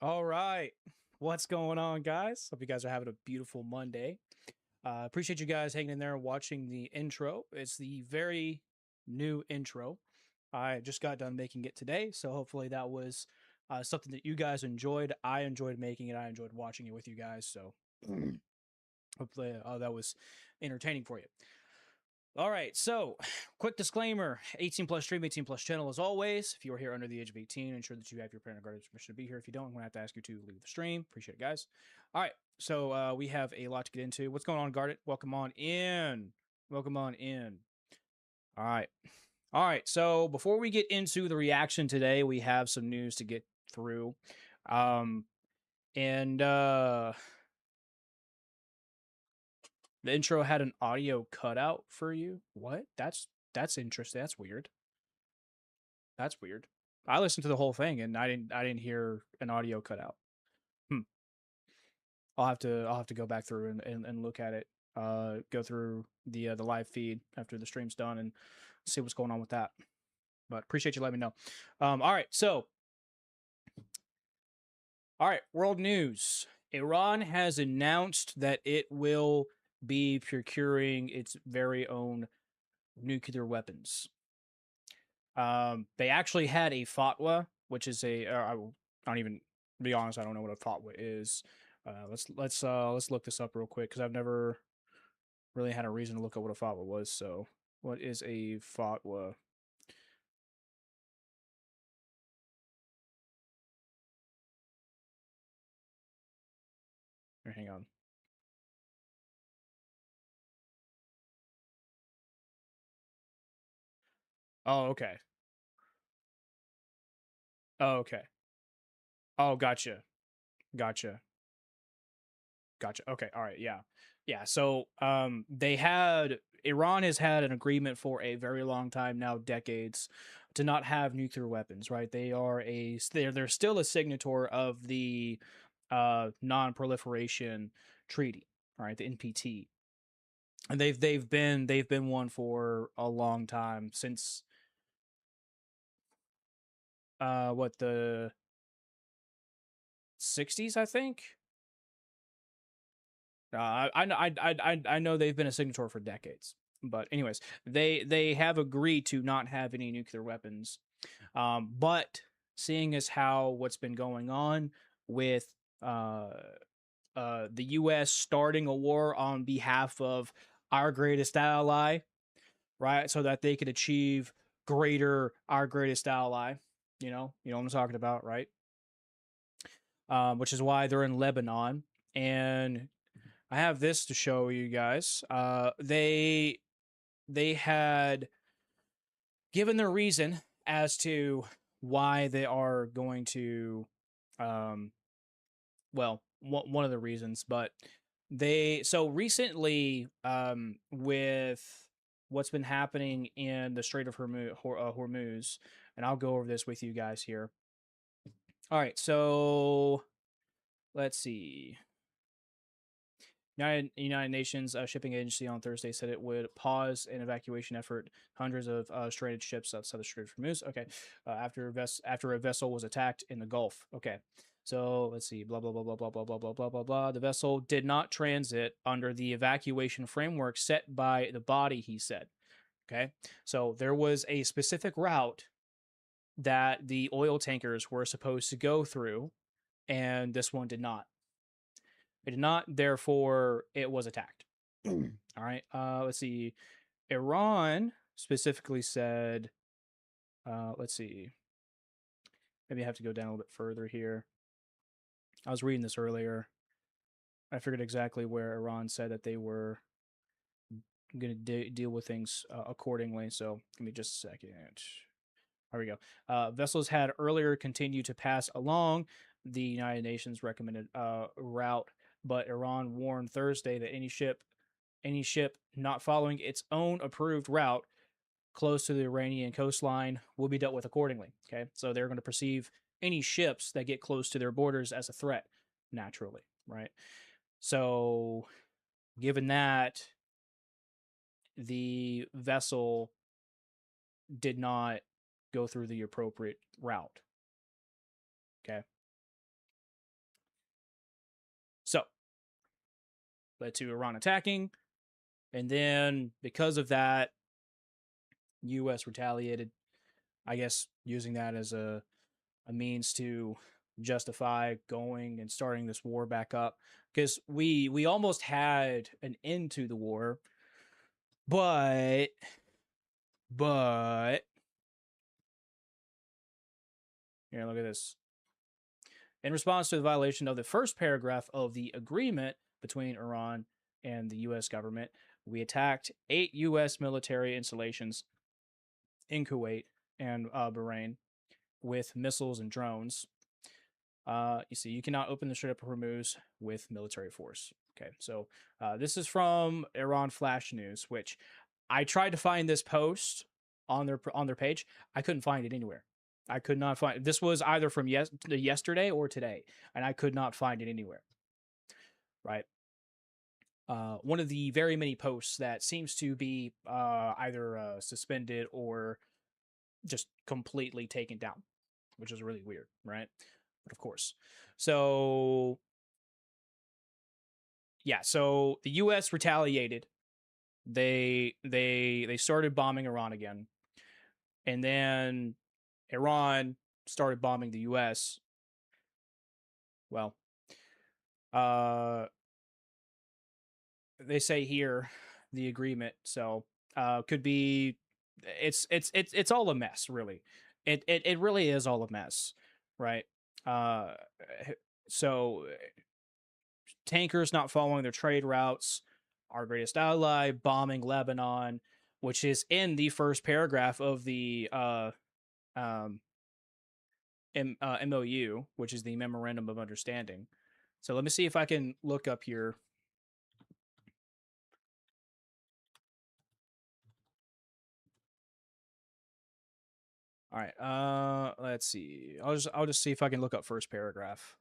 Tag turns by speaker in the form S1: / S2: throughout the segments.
S1: All right. What's going on, guys? Hope you guys are having a beautiful Monday. Appreciate you guys hanging in there and watching the intro. It's the very new intro. I just got done making it today, so hopefully that was something that you guys enjoyed. I enjoyed making it. I enjoyed watching it with you guys. So hopefully that was entertaining for you. All right, so quick disclaimer 18 plus stream, 18 plus channel as always. If you are here under the age of 18, ensure that you have your parent or guardian's permission to be here. If you don't, I'm going to have to ask you to leave the stream. Appreciate it, guys. All right, so we have a lot to get into. What's going on, Guarded? Welcome on in. Welcome on in. All right. All right, so before we get into the reaction today, we have some news to get through. Um, and The intro had an audio cutout for you. What? That's interesting. That's weird. That's weird. I listened to the whole thing and I didn't hear an audio cutout. Hmm. I'll have to go back through and look at it. Go through the live feed after the stream's done and see what's going on with that. But appreciate you letting me know. All right, so world news. Iran has announced that it will be procuring its very own nuclear weapons. They actually had a fatwa, which is I don't even be honest. I don't know what a fatwa is. Let's look this up real quick because I've never really had a reason to look up what a fatwa was. So, what is a fatwa? Here, hang on. Oh, okay. Oh, okay. Oh, gotcha. Gotcha. Gotcha. Okay. All right. Yeah. Yeah. So, they had Iran has had an agreement for a very long time now, decades, to not have nuclear weapons. Right? They're still a signator of the non-proliferation treaty. Right? The NPT, and they've been one for a long time since what the 60s, I think. I know they've been a signatory for decades, but anyways, they have agreed to not have any nuclear weapons. But seeing as how what's been going on with uh, the U.S. starting a war on behalf of our greatest ally, right, so that they could achieve greater our greatest ally. You know what I'm talking about, right? Which is why they're in Lebanon, and I have this to show you guys. They had given their reason as to why they are going to, um, well, one of the reasons, but they so recently, with what's been happening in the Strait of Hormuz, and I'll go over this with you guys here. All right, so let's see. United Nations shipping agency on Thursday said it would pause an evacuation effort. Hundreds of stranded ships outside the Strait of Hormuz. Okay, after a vessel was attacked in the Gulf. Okay, so let's see. Blah blah blah blah blah blah blah blah blah blah blah. The vessel did not transit under the evacuation framework set by the body. He said. Okay, so there was a specific route that the oil tankers were supposed to go through, and this one did not. It did not, therefore, it was attacked. All right. Let's see. Iran specifically said, let's see. Maybe I have to go down a little bit further here. I was reading this earlier. I figured exactly where Iran said that they were going to deal with things accordingly. So give me just a second. There we go. Vessels had earlier continued to pass along the United Nations recommended route, but Iran warned Thursday that any ship not following its own approved route close to the Iranian coastline will be dealt with accordingly. Okay, so they're going to perceive any ships that get close to their borders as a threat, naturally, right? So, given that the vessel did not go through the appropriate route, okay, led to Iran attacking. And then because of that, U.S. retaliated, I guess, using that as a means to justify going and starting this war back up, because we almost had an end to the war, but but here, look at this. In response to the violation of the first paragraph of the agreement between Iran and the U.S. government, we attacked 8 U.S. military installations in Kuwait and Bahrain with missiles and drones. You see, you cannot open the Strait of Hormuz with military force. Okay, so this is from Iran Flash News, which I tried to find this post on their page. I couldn't find it anywhere. I could not find. This was either from yesterday or today, and I could not find it anywhere. Right. One of the very many posts that seems to be either suspended or just completely taken down, which is really weird, right? But of course. So yeah, so the US retaliated. They started bombing Iran again. And then Iran started bombing the US. Well, uh they say here the agreement, so could be it's all a mess, really. It really is all a mess, right? Uh so tankers not following their trade routes, our greatest ally bombing Lebanon, which is in the first paragraph of the um, MOU, which is the Memorandum of Understanding. So let me see if I can look up here. All right. Let's see. I'll just see if I can look up first paragraph.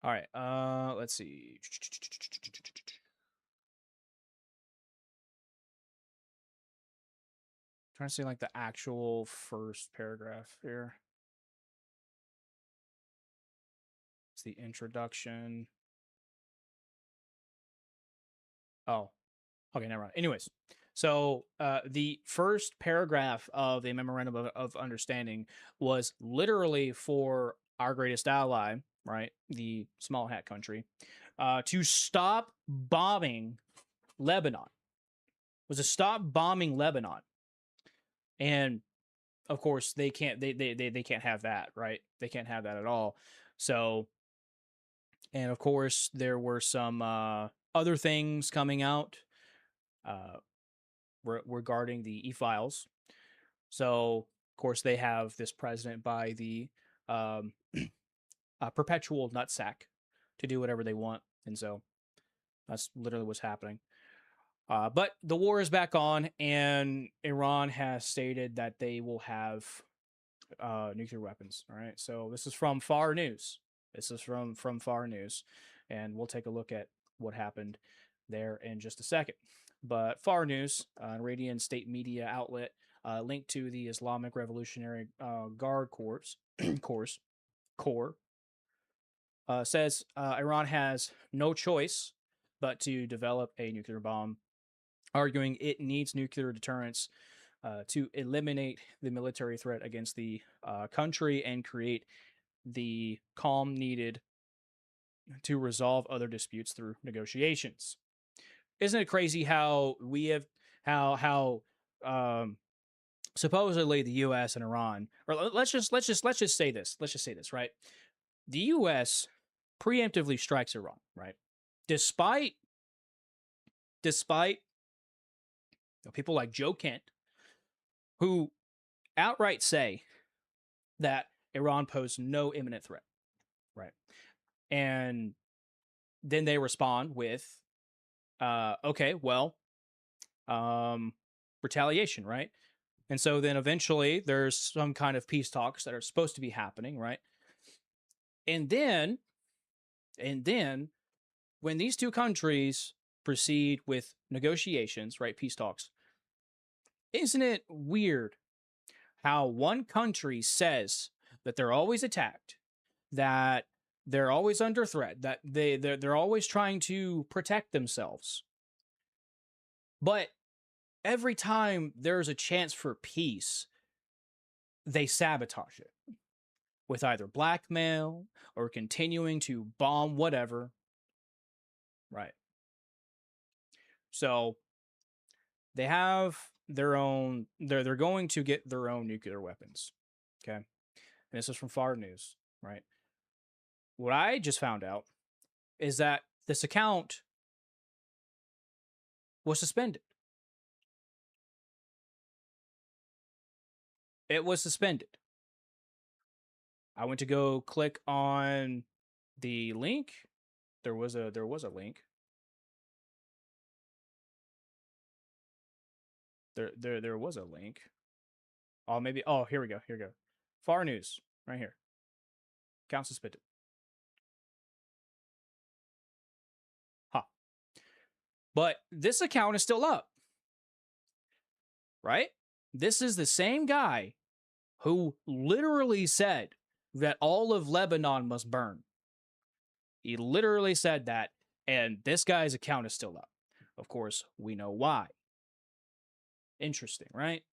S1: All right. Let's see. Trying to see like the actual first paragraph here. It's the introduction. Oh, okay, never mind. Anyways, so the first paragraph of the memorandum of understanding was literally for our greatest ally, right, the small hat country, to stop bombing Lebanon. Was to stop bombing Lebanon, and of course they can't. They can't have that, right? They can't have that at all. So, and of course there were some other things coming out. Uh, regarding the e-files. So, of course, they have this president by the um, perpetual nutsack to do whatever they want, and so that's literally what's happening. But the war is back on, and Iran has stated that they will have nuclear weapons. All right, so this is from Far News. This is from Far News, and we'll take a look at what happened there in just a second. But Far News, an Iranian state media outlet, linked to the Islamic Revolutionary Guard Corps, says Iran has no choice but to develop a nuclear bomb, arguing it needs nuclear deterrence to eliminate the military threat against the country and create the calm needed to resolve other disputes through negotiations. Isn't it crazy how we have how supposedly the U.S. and Iran, or let's just say this. Let's just say this, right? The U.S. preemptively strikes Iran, right? Despite people like Joe Kent, who outright say that Iran posed no imminent threat, right? And then they respond with, okay, well, retaliation, right? And so then eventually there's some kind of peace talks that are supposed to be happening, right? And then when these two countries proceed with negotiations, right, peace talks, isn't it weird how one country says that they're always attacked, that they're always under threat, that they're always trying to protect themselves. But every time there's a chance for peace, they sabotage it with either blackmail or continuing to bomb whatever. Right. So they have their own, they're going to get their own nuclear weapons. Okay. And this is from Far News, right? What I just found out is that this account was suspended. It was suspended. I went to go click on the link. There was a link. There was a link. Oh, maybe. Oh, here we go. Here we go. Far News, right here. Account suspended. Huh. But this account is still up. Right? This is the same guy who literally said that all of Lebanon must burn. He literally said that, and this guy's account is still up. Of course, we know why. Interesting, right?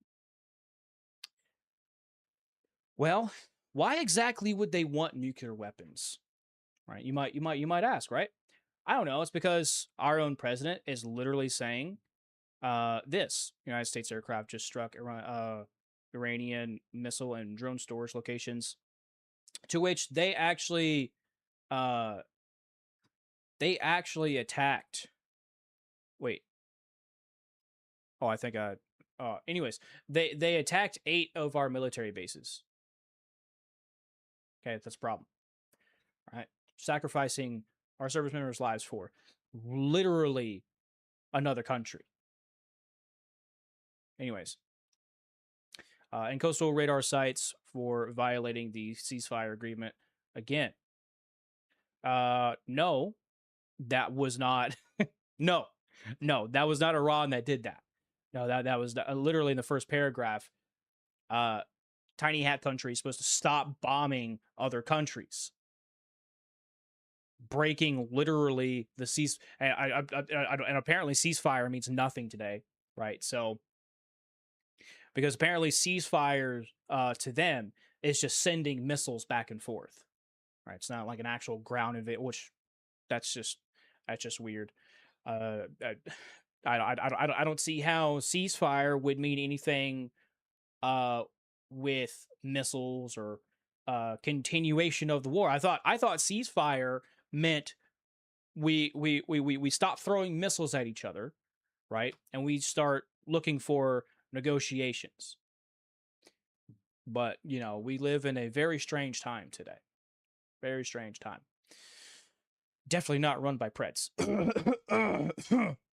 S1: Well, why exactly would they want nuclear weapons? Right? You might ask, right? I don't know. It's because our own president is literally saying this United States aircraft just struck Iranian missile and drone storage locations, to which they actually attacked. Wait. Oh, I think anyways, they attacked 8 of our military bases. Okay, that's a problem. All right, sacrificing our service members' lives for literally another country. Anyways, and coastal radar sites for violating the ceasefire agreement. Again, no, that was not. no, that was not Iran that did that. No, that was literally in the first paragraph. Tiny hat country is supposed to stop bombing other countries, breaking literally the cease. And apparently ceasefire means nothing today, right? So because apparently ceasefire to them is just sending missiles back and forth, right? It's not like an actual ground invasion, which that's just weird. I don't see how ceasefire would mean anything with missiles or continuation of the war. I thought ceasefire meant we stop throwing missiles at each other, right? And we start looking for negotiations. But, we live in a very strange time today. Very strange time. Definitely not run by Preds.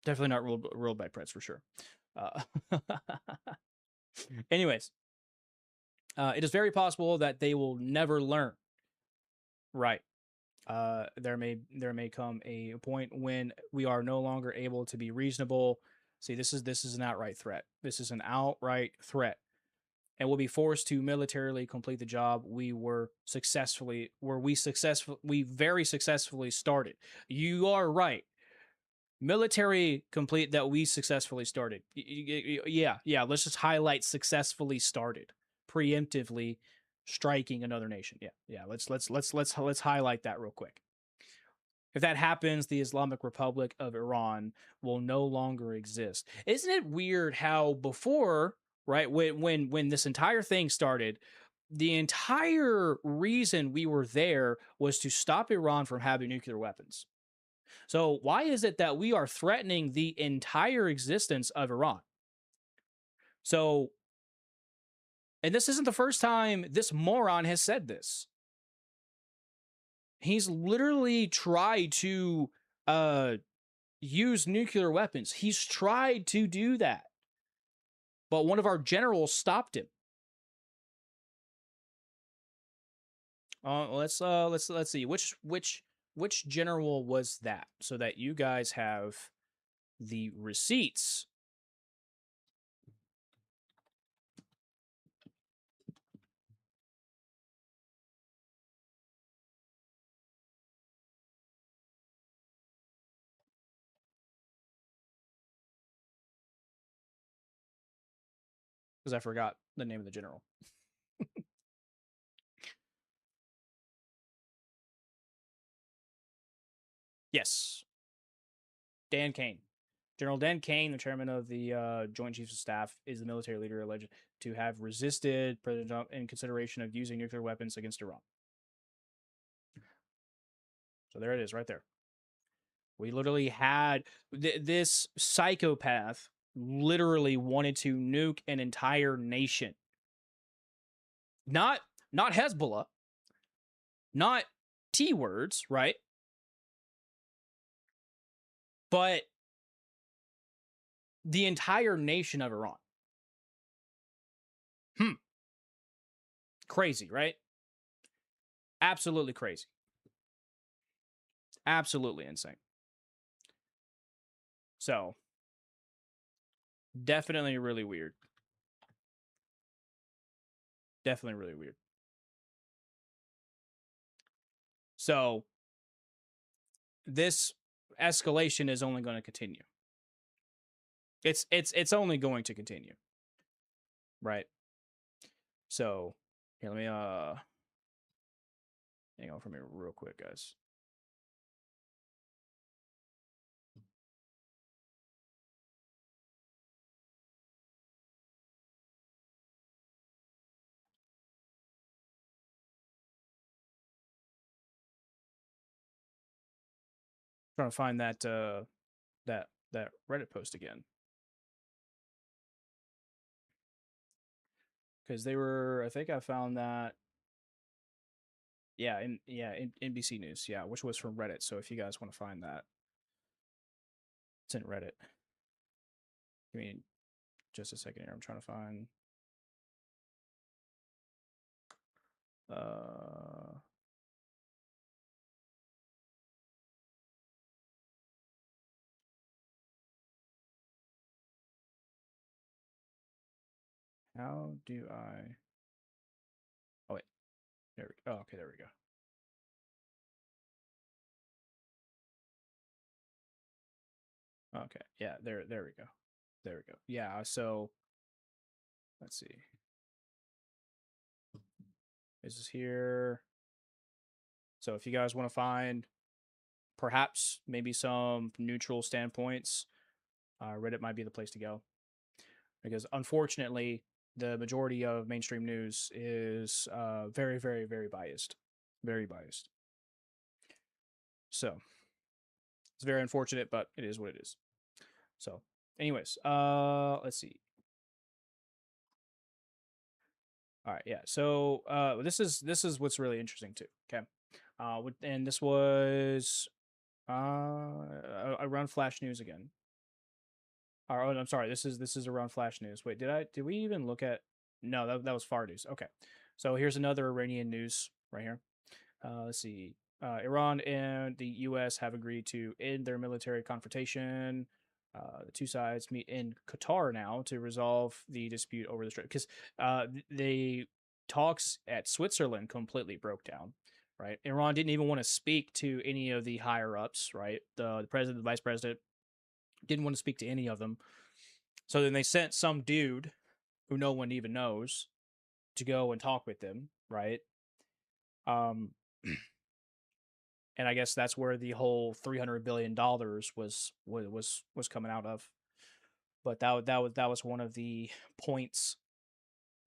S1: Definitely not ruled by Preds for sure. Anyways, it is very possible that they will never learn. Right. There may come a point when we are no longer able to be reasonable. See, this is an outright threat. This is an outright threat, and we'll be forced to militarily complete the job we very successfully started. You are right. Military complete that we successfully started. Yeah. Let's just highlight successfully started, preemptively striking another nation. Yeah. Let's highlight that real quick. If that happens, the Islamic Republic of Iran will no longer exist. Isn't it weird how before, right, when this entire thing started, the entire reason we were there was to stop Iran from having nuclear weapons. So why is it that we are threatening the entire existence of Iran? So, and this isn't the first time this moron has said this. He's literally tried to use nuclear weapons. He's tried to do that, but one of our generals stopped him. Let's see which general was that, so that you guys have the receipts. because I forgot the name of the general. Yes, Dan Kane. General Dan Kane, the chairman of the Joint Chiefs of Staff, is the military leader alleged to have resisted President Trump in consideration of using nuclear weapons against Iran. So there it is, right there. We literally had this psychopath literally wanted to nuke an entire nation. Not Hezbollah, not T words, right? But the entire nation of Iran. Crazy, right? Absolutely crazy. Absolutely insane. So, definitely really weird. Definitely really weird. So, this escalation is only going to continue. It's only going to continue. Right? So, here, let me hang on for me real quick, guys. Trying to find that that Reddit post again. Because they were, I think I found that. Yeah, in NBC News, yeah, which was from Reddit. So if you guys want to find that, it's in Reddit. Give me just a second here. I'm trying to find. Uh, how do I? Oh wait, there we go. Oh, okay, there we go. Okay, yeah, there we go. There we go. Yeah, so let's see. This is here. So if you guys want to find perhaps maybe some neutral standpoints, Reddit might be the place to go. Because unfortunately, the majority of mainstream news is very, very, very biased. Very biased. So it's very unfortunate, but it is what it is. So, anyways, let's see. All right, yeah. So this is what's really interesting too. Okay, and this was around Flash News again. Oh, I'm sorry. This is around Flash News. Wait, did we even look at? No, that was Far News. Okay, so here's another Iranian news right here. Let's see. Iran and the U.S. have agreed to end their military confrontation. The two sides meet in Qatar now to resolve the dispute over the strait because the talks at Switzerland completely broke down. Right, Iran didn't even want to speak to any of the higher ups. Right, the president, the vice president didn't want to speak to any of them. So then they sent some dude who no one even knows to go and talk with them. Right. Um, and I guess that's where the whole $300 billion was coming out of. But that was one of the points,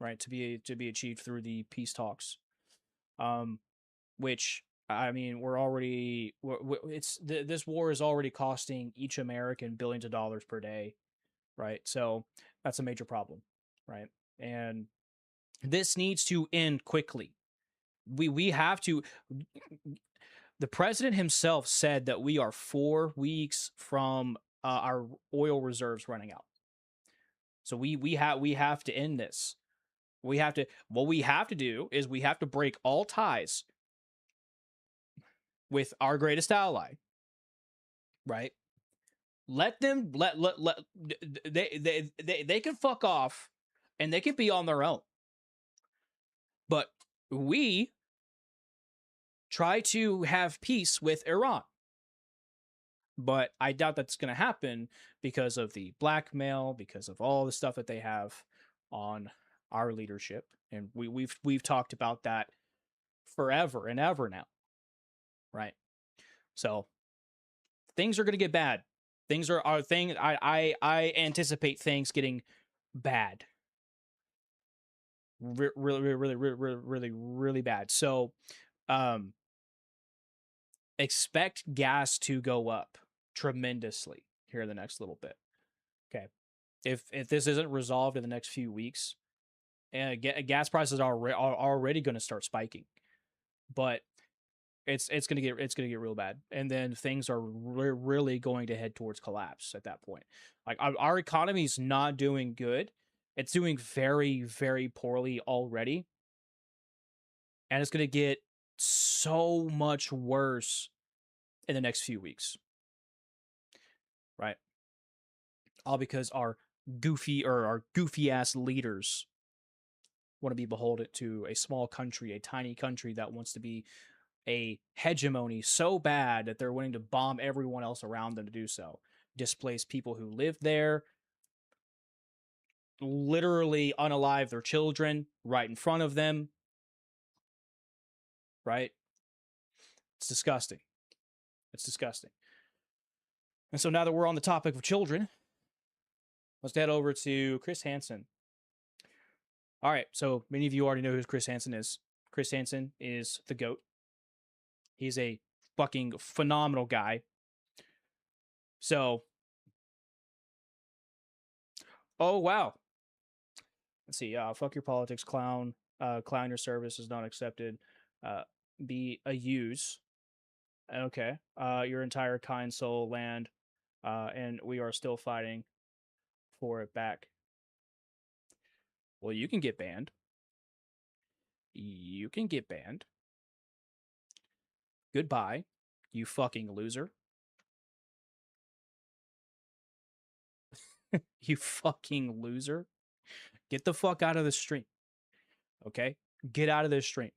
S1: right, to be achieved through the peace talks. Which I mean, this war is already costing each American billions of dollars per day, right? So that's a major problem, right? And this needs to end quickly. We have to. The president himself said that we are 4 weeks from our oil reserves running out. So we have to end this. What we have to do is we have to break all ties with our greatest ally, right? Let them let they can fuck off and they can be on their own. But we try to have peace with Iran. But I doubt that's going to happen because of the blackmail, because of all the stuff that they have on our leadership, and we've talked about that forever and ever now, right? So things are going to get bad. Things are thing. I anticipate things getting bad, really bad. So, um, expect gas to go up tremendously here in the next little bit. Okay, if this isn't resolved in the next few weeks, and gas prices are already going to start spiking, but it's gonna get real bad, and then things are really going to head towards collapse at that point. Like our economy's not doing good; it's doing very poorly already, and it's gonna get so much worse in the next few weeks, right? All because our goofy ass leaders want to be beholden to a small country, a tiny country that wants to be a hegemony so bad that they're willing to bomb everyone else around them to do so. Displace people who live there, literally unalive their children right in front of them. Right? It's disgusting. It's disgusting. And so now that we're on the topic of children, let's head over to Chris Hansen. All right, so many of you already know who Chris Hansen is. Chris Hansen is the GOAT. He's a fucking phenomenal guy. So, oh wow. Let's see. Fuck your politics, clown. Clown, your service is not accepted. Be a use. Okay. Your entire kind, soul, land, and we are still fighting for it back. Well, you can get banned. You can get banned. Goodbye, you fucking loser. You fucking loser. Get the fuck out of the stream. Okay? Get out of this stream.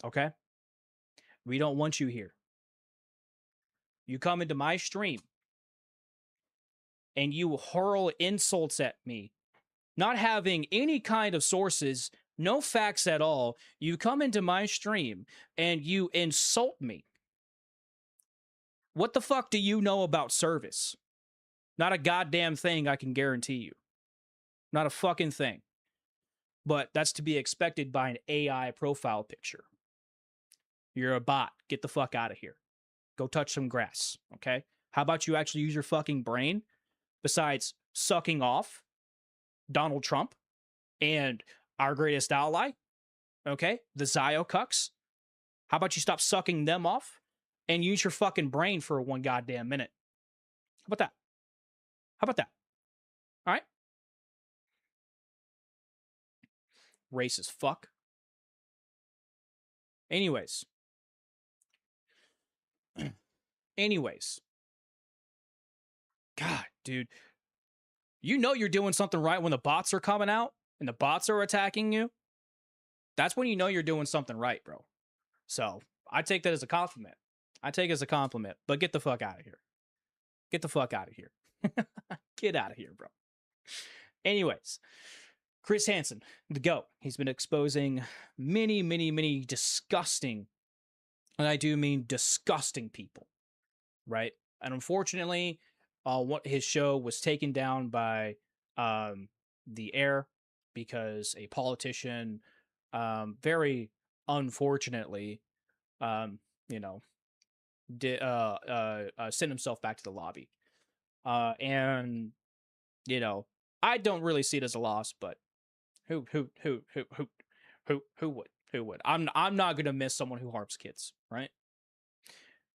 S1: Okay? We don't want you here. You come into my stream and you hurl insults at me, not having any kind of sources, no facts at all. You come into my stream and you insult me. What the fuck do you know about service? Not a goddamn thing, I can guarantee you. Not a fucking thing. But that's to be expected by an AI profile picture. You're a bot. Get the fuck out of here. Go touch some grass, okay? How about you actually use your fucking brain besides sucking off Donald Trump and our greatest ally, okay? The Zio cucks. How about you stop sucking them off and use your fucking brain for one goddamn minute? How about that? How about that? All right? Racist fuck. Anyways. God, dude. You know you're doing something right when the bots are coming out and the bots are attacking you. That's when you know you're doing something right, bro. So I take that as a compliment. I take it as a compliment, but get the fuck out of here. Get the fuck out of here. Get out of here, bro. Anyways, Chris Hansen, the GOAT. He's been exposing many disgusting, and I do mean disgusting people, right? And unfortunately, what his show was taken down by the air because a politician, very unfortunately, you know, did sent himself back to the lobby, and you know, I don't really see it as a loss, but who would? I'm not gonna miss someone who harps kids, right?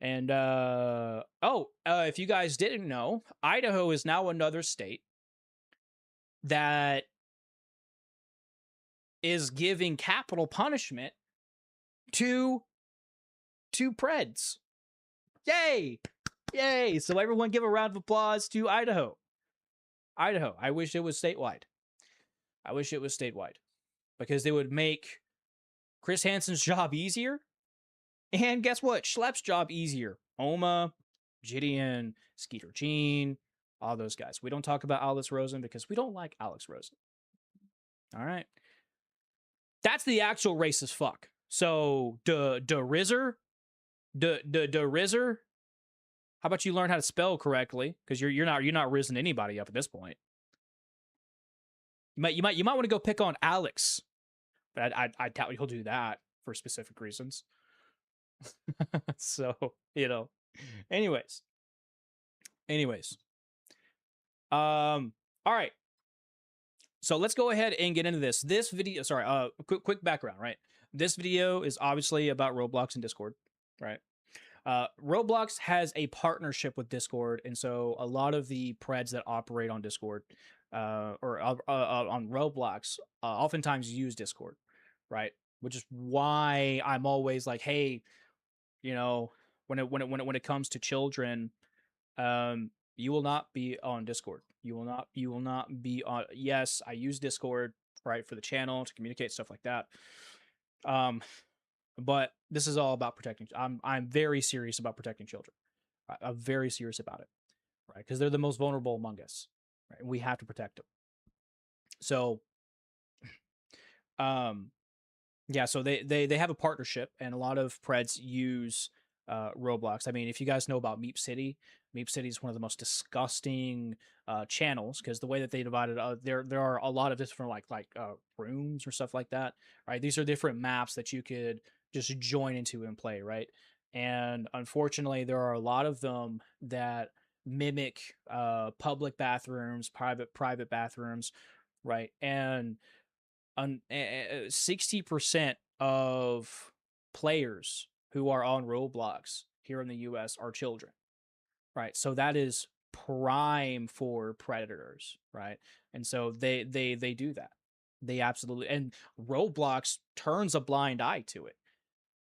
S1: And if you guys didn't know, Idaho is now another state that is giving capital punishment to Preds. Yay! Yay! So everyone give a round of applause to Idaho. Idaho. I wish it was statewide. I wish it was statewide. Because they would make Chris Hansen's job easier. And guess what? Schlepp's job easier. Oma, Gideon, Skeeter Jean, all those guys. We don't talk about Alex Rosen because we don't like Alex Rosen. All right. That's the actual racist fuck. So, Rizzer, Rizzer, how about you learn how to spell correctly? Because you're not rizzing anybody up at this point. You might want to go pick on Alex, but I doubt he'll do that for specific reasons. So, you know, anyways, all right. So let's go ahead and get into this. This video, sorry, quick background, right? This video is obviously about Roblox and Discord, right? Roblox has a partnership with Discord, and so a lot of the preds that operate on Discord or on Roblox oftentimes use Discord, right? Which is why I'm always like, hey, you know, when it comes to children, you will not be on Discord. You will not be on. Yes, I use Discord, right, for the channel to communicate, stuff like that. But this is all about protecting. I'm very serious about protecting children. Right? I'm very serious about it, right? Because they're the most vulnerable among us, right? And we have to protect them. So, yeah. So they have a partnership, and a lot of preds use Roblox. I mean, if you guys know about Meep City is one of the most disgusting channels, because the way that they divided there are a lot of different like rooms or stuff like that, right? These are different maps that you could just join into and play, right? And unfortunately, there are a lot of them that mimic public bathrooms, private bathrooms, right? And 60% of players who are on Roblox here in the US are children, right? So that is prime for predators, right? And so they do that. They absolutely, and Roblox turns a blind eye to it.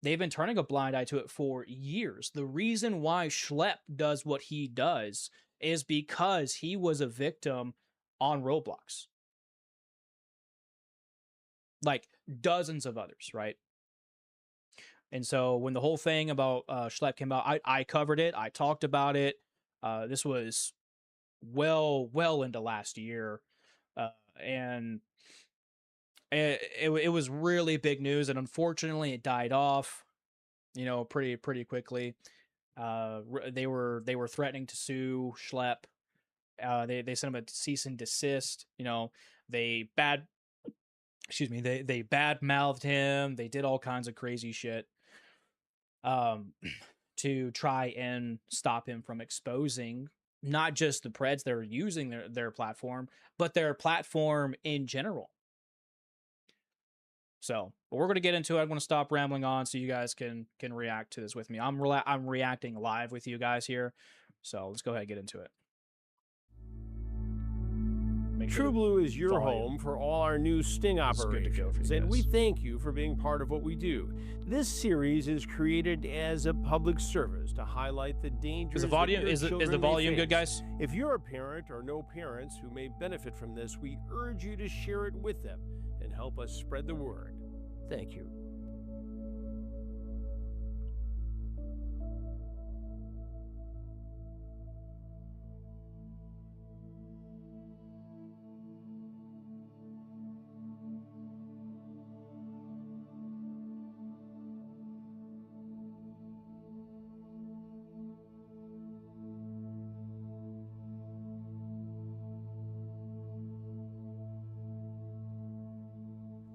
S1: They've been turning a blind eye to it for years. The reason why Schlepp does what he does is because he was a victim on Roblox. Like dozens of others, right? And so when the whole thing about Schlepp came out, I covered it. I talked about it. This was well into last year. And it was really big news. And unfortunately, it died off, you know, pretty quickly. They were threatening to sue Schlepp. They sent him a cease and desist. You know, they bad mouthed him. They did all kinds of crazy shit to try and stop him from exposing not just the preds that are using their platform, but their platform in general. So, but we're going to get into it. I'm going to stop rambling on so you guys can react to this with me. I'm reacting live with you guys here. So let's go ahead and get into it.
S2: True Blue is your home for all our new sting operations, and we thank you for being part of what we do. This series is created as a public service to highlight the dangers.
S1: Is the volume good, guys?
S2: If you're a parent or know parents who may benefit from this, we urge you to share it with them and help us spread the word. Thank you.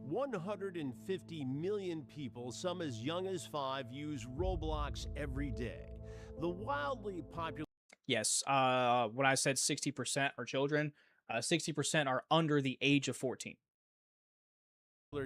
S2: $150 million people, some as young as 5, use Roblox every day. The wildly popular...
S1: Yes, when I said 60% are children, 60% are under the age of 14.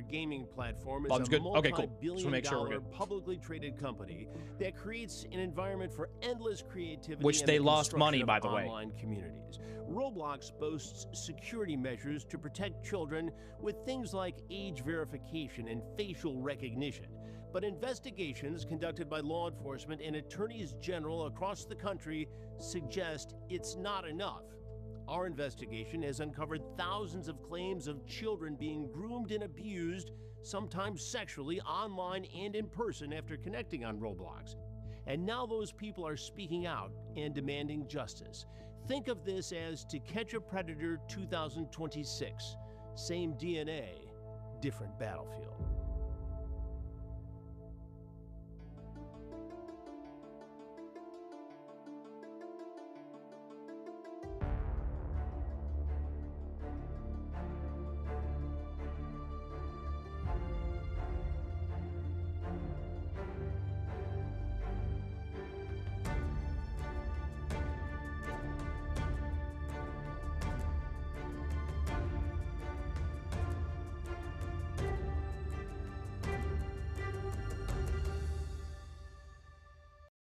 S2: Gaming platform is a multi-billion-dollar publicly traded company that creates an environment for endless creativity,
S1: which they lost money, by the way.
S2: Online communities. Roblox boasts security measures to protect children with things like age verification and facial recognition. But investigations conducted by law enforcement and attorneys general across the country suggest it's not enough. Our investigation has uncovered thousands of claims of children being groomed and abused, sometimes sexually, online and in person after connecting on Roblox. And now those people are speaking out and demanding justice. Think of this as To Catch a Predator 2026. Same DNA, different battlefield.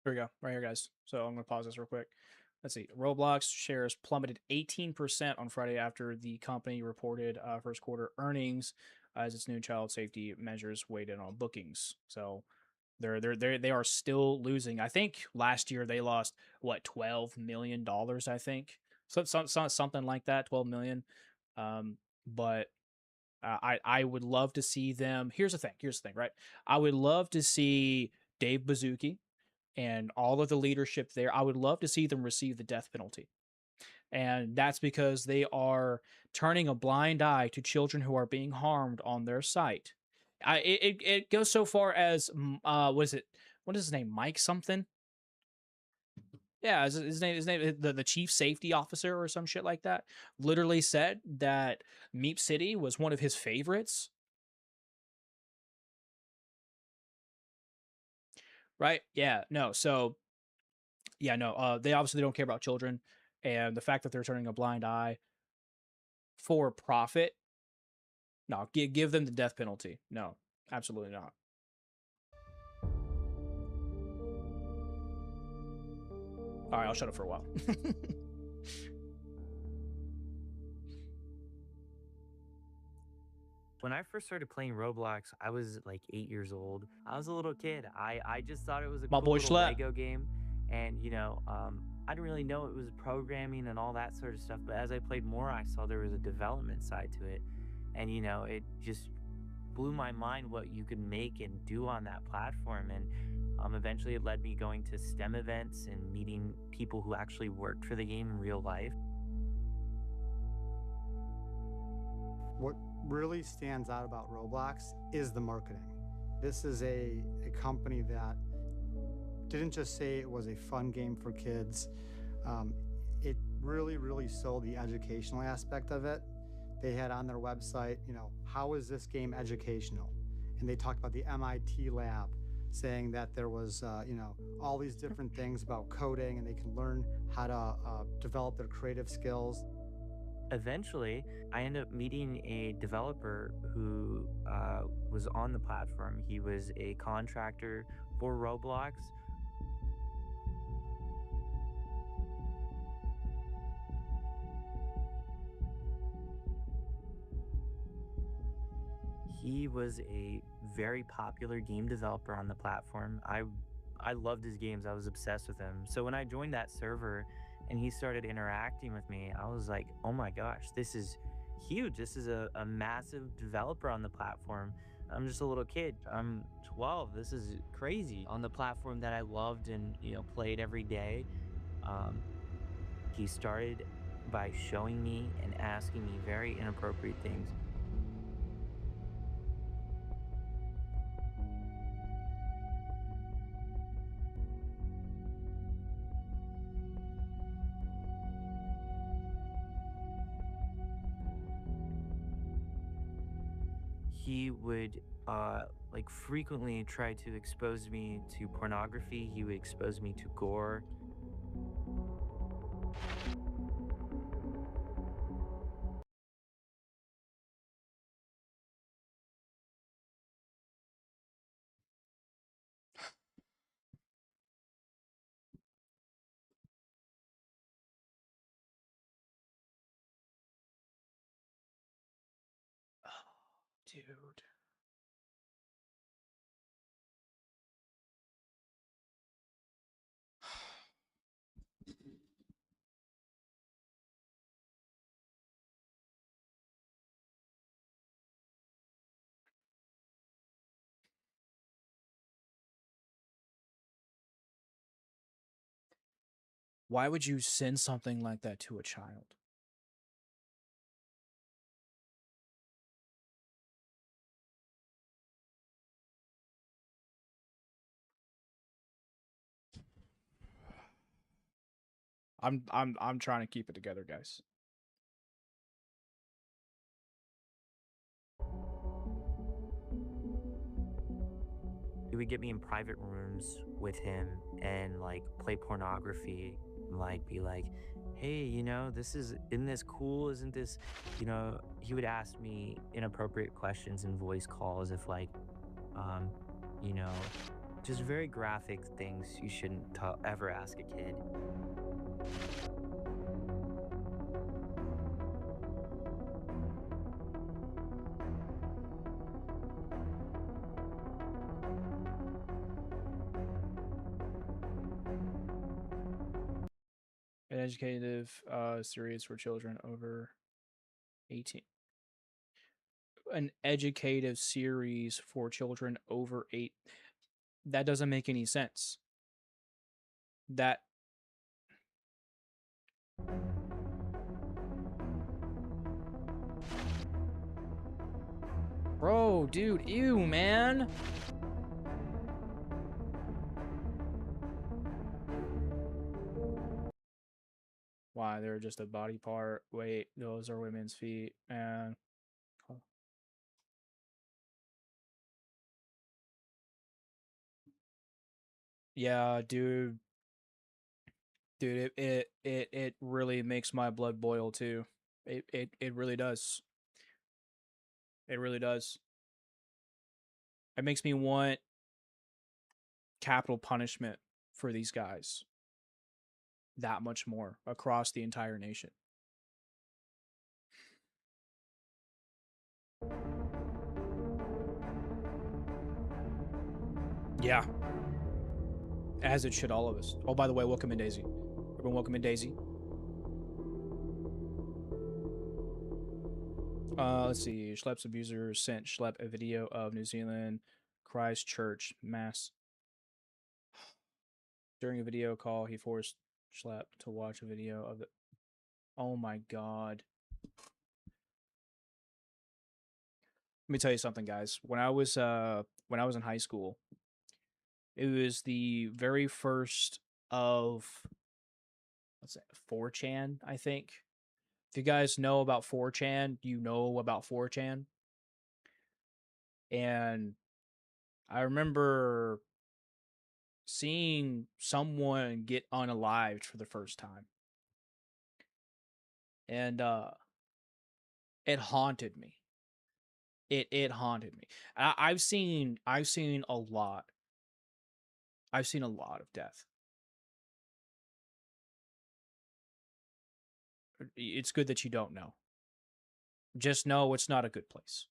S1: Here we go, right here, guys. So I'm gonna pause this real quick. Let's see. Roblox shares plummeted 18% on Friday after the company reported first quarter earnings as its new child safety measures weighed in on bookings. So they are still losing. I think last year they lost what $12 million. I think something like that, 12 million. But I would love to see them. Here's the thing. Here's the thing. Right. I would love to see Dave Bazooki and all of the leadership there. I would love to see them receive the death penalty. And that's because they are turning a blind eye to children who are being harmed on their site. It goes so far as what is it? What is his name? Mike something? Yeah, his name the chief safety officer or some shit like that. Literally said that Meep City was one of his favorites. Right? Yeah. No. So yeah, no. They obviously don't care about children, and the fact that they're turning a blind eye for profit. No, give them the death penalty. No, absolutely not. All right, I'll shut up for a while.
S3: When I first started playing Roblox, I was like 8 years old. I was a little kid. I just thought it was a
S1: My
S3: cool
S1: boy
S3: little
S1: Schlatt.
S3: Lego game, and I didn't really know it was programming and all that sort of stuff. But as I played more, I saw there was a development side to it, and it just blew my mind what you could make and do on that platform. And eventually, it led me going to STEM events and meeting people who actually worked for the game in real life.
S4: What really stands out about Roblox is the marketing. This is a company that didn't just say it was a fun game for kids. It really sold the educational aspect of it. They had on their website, how is this game educational? And they talked about the MIT lab, saying that there was, all these different things about coding, and they can learn how to develop their creative skills.
S3: Eventually, I ended up meeting a developer who was on the platform. He was a contractor for Roblox. He was a very popular game developer on the platform. I loved his games. I was obsessed with him. So when I joined that server and he started interacting with me, I was like, oh my gosh, this is huge. This is a massive developer on the platform. I'm just a little kid. I'm 12. This is crazy. On the platform that I loved and played every day, um, he started by showing me and asking me very inappropriate things. He would like frequently try to expose me to pornography. He would expose me to gore.
S1: Dude. Why would you send something like that to a child? I'm trying to keep it together, guys.
S3: He would get me in private rooms with him and like play pornography, like be like, "Hey, isn't this cool? Isn't this, he would ask me inappropriate questions in voice calls if like, um, you know, just very graphic things you shouldn't ever ask a kid.
S1: An educative series for children over 18. An educative series for children over 8. That doesn't make any sense. That Bro, dude, ew, man. Why, they're just a body part. Wait, those are women's feet, man. Yeah, dude. Dude, it really makes my blood boil too. It really does. It really does. It makes me want capital punishment for these guys that much more across the entire nation. Yeah. As it should all of us. Oh, by the way, welcome in, Daisy. Everyone, welcome in, Daisy. Let's see. Schlepp's abuser sent Schlepp a video of New Zealand Christchurch mass. During a video call, he forced Schlepp to watch a video of it. Oh my god. Let me tell you something, guys. When I was in high school, it was the very first of what's that, 4chan, I think. If you guys know about 4chan, you know about 4chan. And I remember seeing someone get unalived for the first time. And it haunted me. It haunted me. I've seen a lot. I've seen a lot of death. It's good that you don't know. Just know it's not a good place.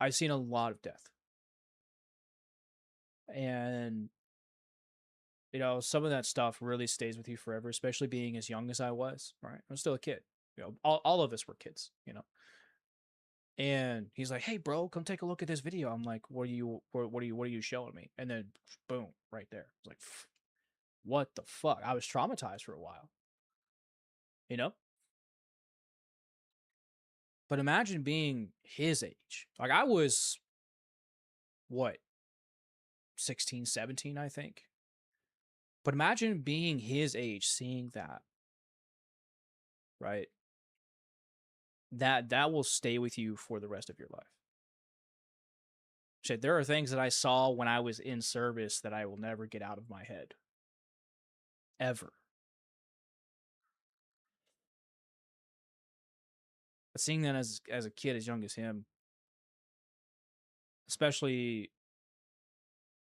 S1: I've seen a lot of death. And some of that stuff really stays with you forever, especially being as young as I was, right? I'm still a kid. All of us were kids, And he's like, "Hey, bro, come take a look at this video." I'm like, "What are you showing me?" And then, boom, right there. It's like, what the fuck? I was traumatized for a while, you know. But imagine being his age. Like I was, what, 16, 17, I think. But imagine being his age, seeing that, right? That will stay with you for the rest of your life. Shit, there are things that I saw when I was in service that I will never get out of my head. Ever. But seeing that as a kid as young as him, especially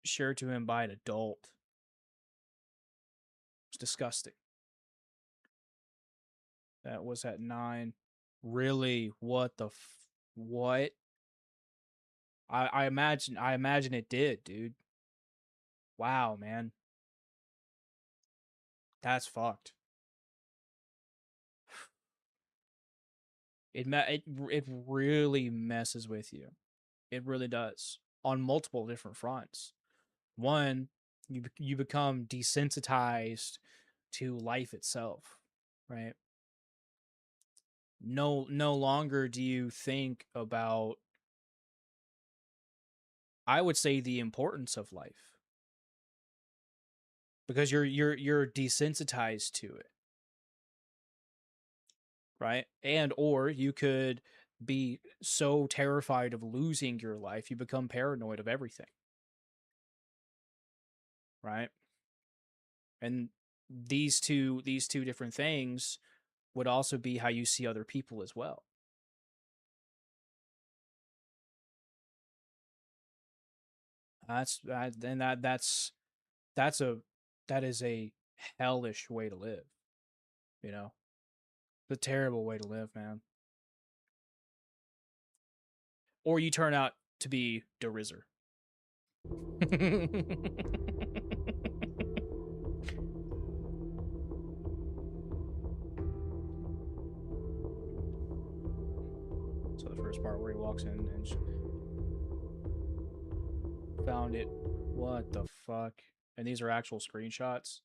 S1: shared to him by an adult, it's disgusting. That was at 9. Really? What the what? I imagine it did, dude. Wow, man. That's fucked. It really messes with you. It really does on multiple different fronts. One, You become desensitized to life itself, right? No longer do you think about, I would say, the importance of life, because you're desensitized to it, right? And or you could be so terrified of losing your life you become paranoid of everything, right? And these two different things would also be how you see other people as well. That's a that is a hellish way to live, you know. The terrible way to live, man. Or you turn out to be Derizer. So the first part where he walks in and found it. What the fuck? And these are actual screenshots.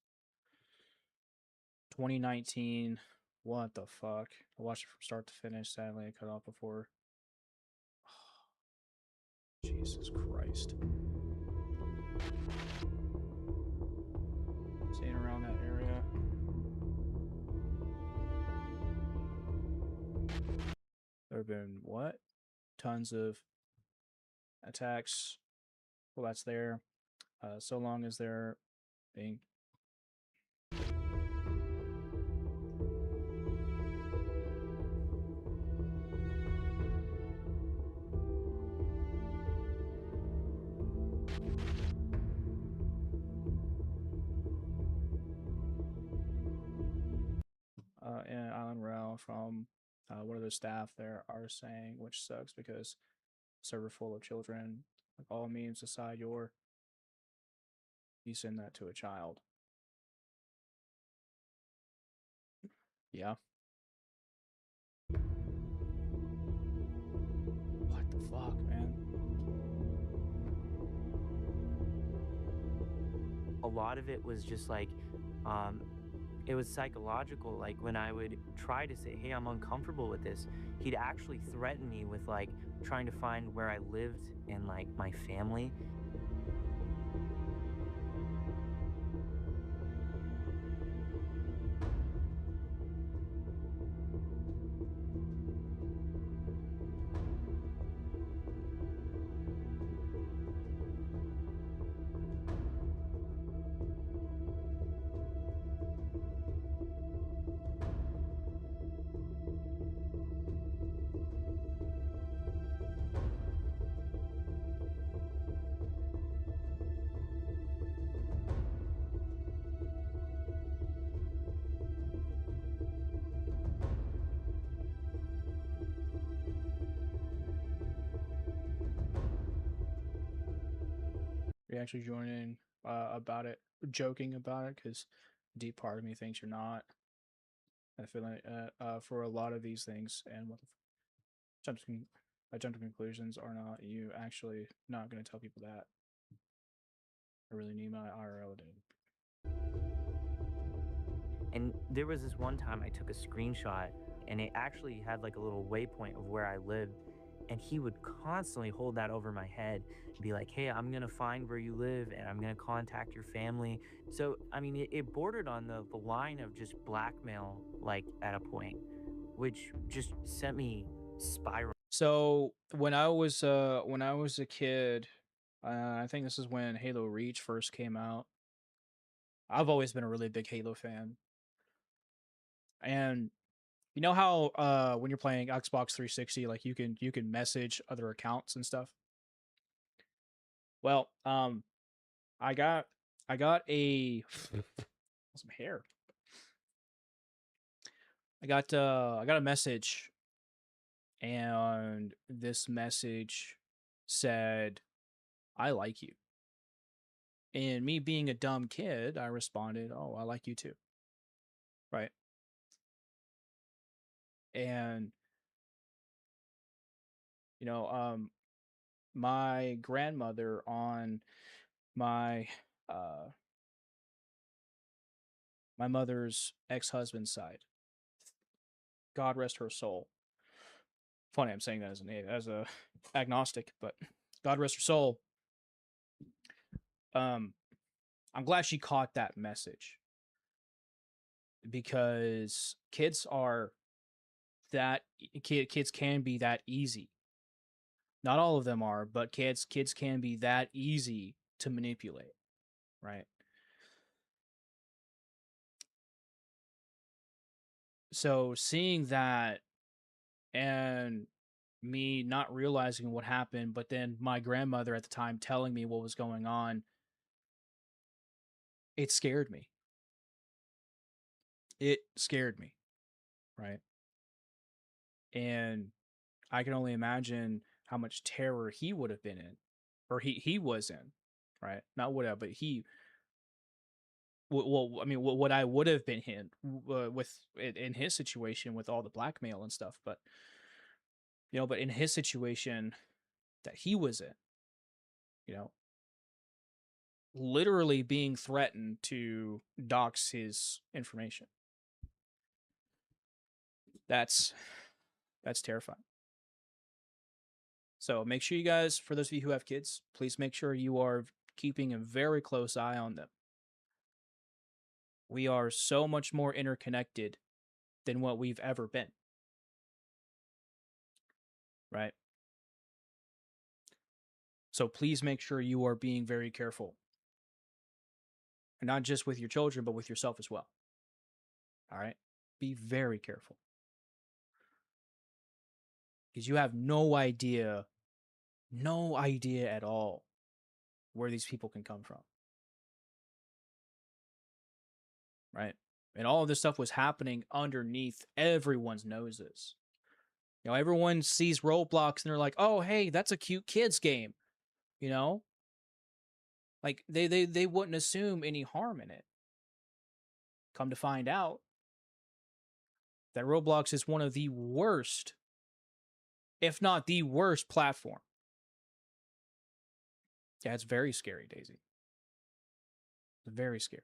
S1: 2019. What the fuck? I watched it from start to finish. Sadly, I cut off before. Jesus Christ. Staying around that area. There have been what? Tons of attacks. Well, that's there. So long as they're being. And Island Rail from one of the staff there are saying, which sucks because server full of children, like all memes aside, you send that to a child. Yeah. What the fuck, man?
S3: A lot of it was just like, um, it was psychological. Like when I would try to say, hey, I'm uncomfortable with this, he'd actually threaten me with like trying to find where I lived and like my family.
S1: You're actually joining about it, joking about it, because deep part of me thinks you're not. I feel like for a lot of these things, and jump to, I jump to conclusions are not you actually not going to tell people that. I really need my IRL, dude.
S3: And there was this one time I took a screenshot and it actually had like a little waypoint of where I lived. And he would constantly hold that over my head and be like, hey, I'm going to find where you live and I'm going to contact your family. So, I mean, it bordered on the line of just blackmail, like at a point, which just sent me spiraling.
S1: So when I was a kid, I think this is when Halo Reach first came out. I've always been a really big Halo fan, and you know how when you're playing Xbox 360, like you can message other accounts and stuff. Well, I got I got a some hair. I got a message, and this message said, "I like you." And me being a dumb kid, I responded, "Oh, I like you too." Right? And you know, my grandmother on my uh, my mother's ex-husband's side. God rest her soul. Funny, I'm saying that as a agnostic, but God rest her soul. I'm glad she caught that message because kids are that kids can be that easy. Not all of them are, but kids can be that easy to manipulate, right? So seeing that and me not realizing what happened, but then my grandmother at the time telling me what was going on, it scared me. It scared me, right? And I can only imagine how much terror he would have been in, or he was in, right? Not would have, but he. Well, I mean, what I would have been in with in his situation with all the blackmail and stuff, but but in his situation that he was in, you know, literally being threatened to dox his information. That's terrifying. So make sure you guys, for those of you who have kids, please make sure you are keeping a very close eye on them. We are so much more interconnected than what we've ever been. Right? So please make sure you are being very careful. And not just with your children, but with yourself as well. All right? Be very careful. Because you have no idea at all where these people can come from. Right? And all of this stuff was happening underneath everyone's noses. Everyone sees Roblox and they're like, "Oh, hey, that's a cute kids game." You know? Like they wouldn't assume any harm in it. Come to find out that Roblox is one of the worst, if not the worst platform. Yeah, it's very scary, Daisy. It's very scary.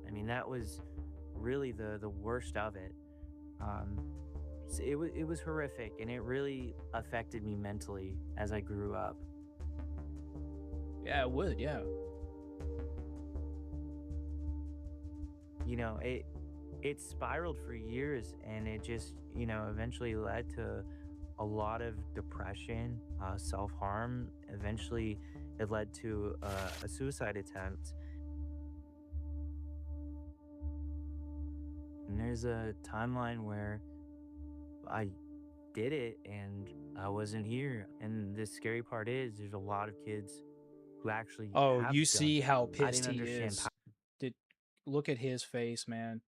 S3: I mean, that was really the worst of it. It was horrific, and it really affected me mentally as I grew up.
S1: Yeah, it would. Yeah.
S3: It spiraled for years, and it just eventually led to a lot of depression, self-harm. Eventually it led to a suicide attempt. And there's a timeline where I did it and I wasn't here. And the scary part is there's a lot of kids who actually
S1: Oh,
S3: have
S1: you
S3: done
S1: see
S3: it.
S1: how
S3: I
S1: pissed
S3: didn't
S1: he
S3: understand
S1: is. Look at his face, man.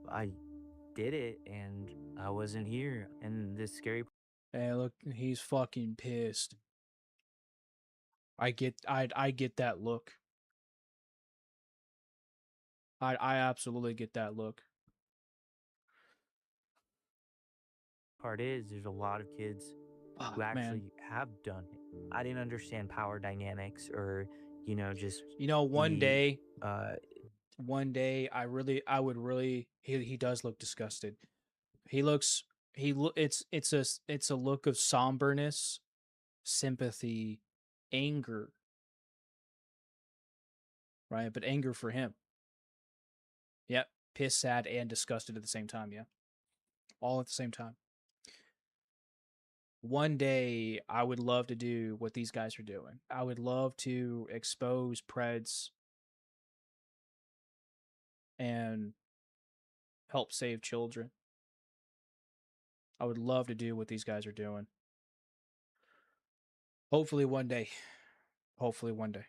S3: I did it and I wasn't here. And the scary
S1: Hey, look, he's fucking pissed. I get that look. I absolutely get that look.
S3: part is there's a lot of kids who
S1: Fuck, man.
S3: actually have done it. I didn't understand power dynamics or just
S1: One
S3: the
S1: day,
S3: uh
S1: I would really he does look disgusted. He looks it's a look of somberness, sympathy, anger, right? But anger for him. Yep, pissed, sad, and disgusted at the same time, yeah. All at the same time. One day I would love to do what these guys are doing. I would love to expose Preds and help save children. I would love to do what these guys are doing. Hopefully one day. Hopefully one day.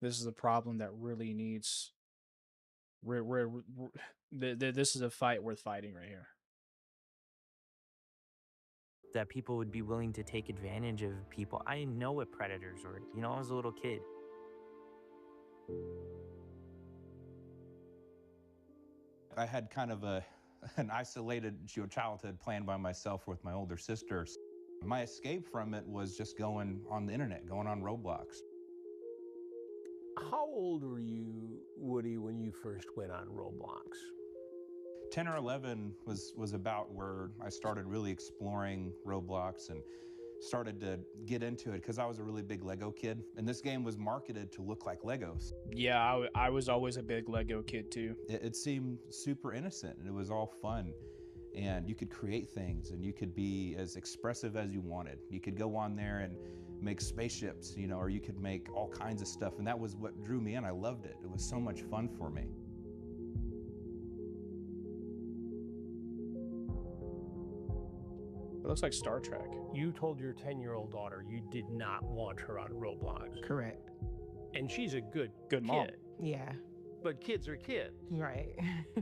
S1: This is a problem that really needs. This is a fight worth fighting right here.
S3: that people would be willing to take advantage of people. I didn't know what predators were. I was a little kid.
S5: I had kind of an isolated childhood planned by myself with my older sister. My escape from it was just going on the internet, going on Roblox.
S2: How old were you, Woody, when you first went on Roblox?
S5: 10 or 11 was about where I started really exploring Roblox and started to get into it because I was a really big Lego kid, and this game was marketed to look like Legos.
S1: Yeah, I was always a big Lego kid too.
S5: It seemed super innocent, and it was all fun, and you could create things, and you could be as expressive as you wanted. You could go on there and make spaceships, you know, or you could make all kinds of stuff, and that was what drew me in. I loved it. It was so much fun for me.
S1: It looks like Star Trek.
S2: You told your 10-year-old daughter you did not want her on Roblox.
S6: Correct.
S2: And she's a good
S1: mom.
S2: kid.
S6: Yeah.
S2: But kids are kids.
S6: Right.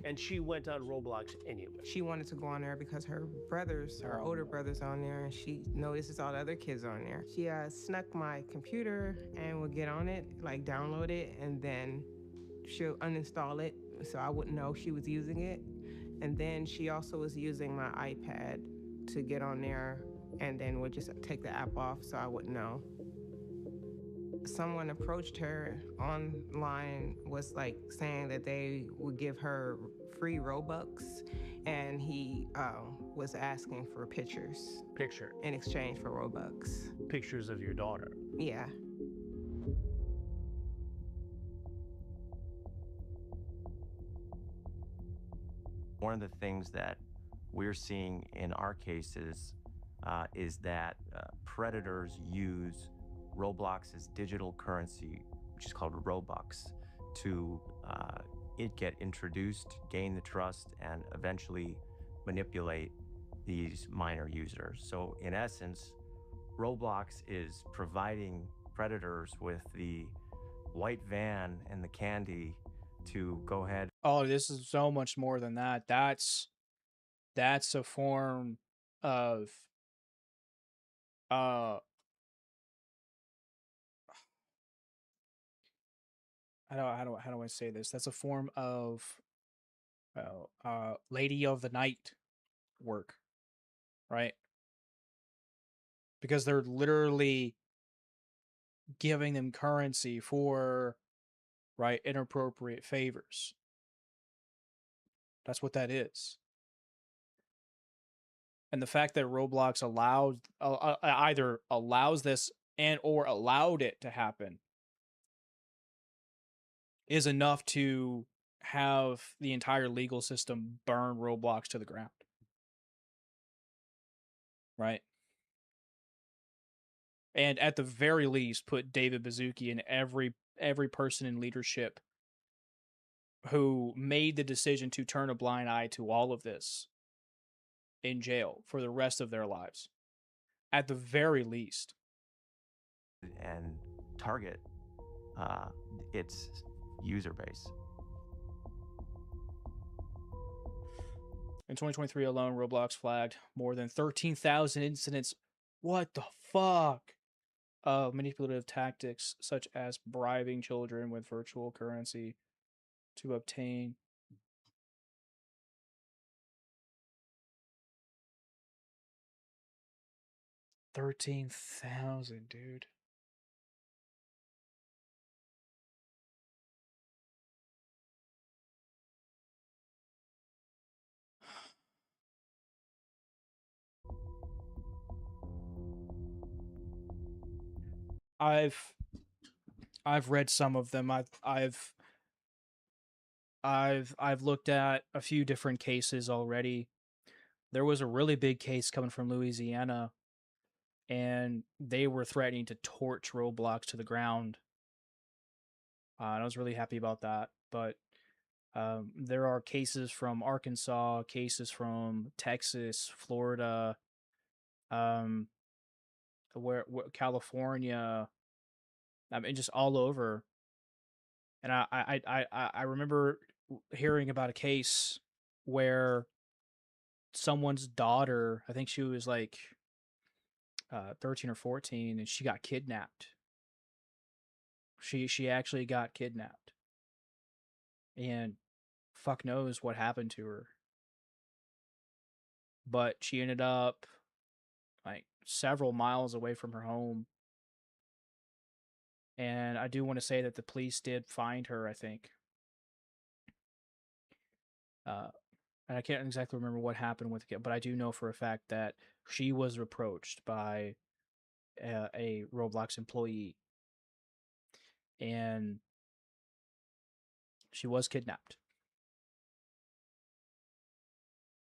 S2: And she went on Roblox anyway.
S6: She wanted to go on there because her brothers, her older brothers on there, and she notices all the other kids on there. She snuck my computer and would get on it, like download it, and then she'll uninstall it so I wouldn't know she was using it. And then she also was using my iPad to get on there, and then would just take the app off so I wouldn't know. Someone approached her online, was like saying that they would give her free Robux, and he was asking for pictures in exchange for Robux.
S2: Pictures of your daughter.
S6: Yeah.
S7: One of the things that we're seeing in our cases is that predators use Roblox's digital currency, which is called Robux, to get introduced, gain the trust, and eventually manipulate these minor users. So in essence, Roblox is providing predators with the white van and the candy to go ahead.
S1: Oh, this is so much more than that. That's a form of how do I say this? That's a form of Lady of the Night work, right? Because they're literally giving them currency for inappropriate favors. That's what that is. And the fact that Roblox either allows this and or allowed it to happen is enough to have the entire legal system burn Roblox to the ground. Right? And at the very least, put David Baszucki and every person in leadership who made the decision to turn a blind eye to all of this in jail for the rest of their lives. At the very least.
S7: And target its user base.
S1: In 2023 alone, Roblox flagged more than 13,000 incidents. What the fuck? Of manipulative tactics such as bribing children with virtual currency to obtain $13,000, dude. I've read some of them. I've looked at a few different cases already. There was a really big case coming from Louisiana, and they were threatening to torch Roblox to the ground. And I was really happy about that. But there are cases from Arkansas, cases from Texas, Florida, where California, I mean, just all over. And I remember hearing about a case where someone's daughter, I think she was like 13 or 14, and she got kidnapped. She actually got kidnapped, and fuck knows what happened to her. But she ended up like several miles away from her home. And I do want to say that the police did find her, I think. Uh, and I can't exactly remember what happened with it, but I do know for a fact that she was approached by a Roblox employee, and she was kidnapped.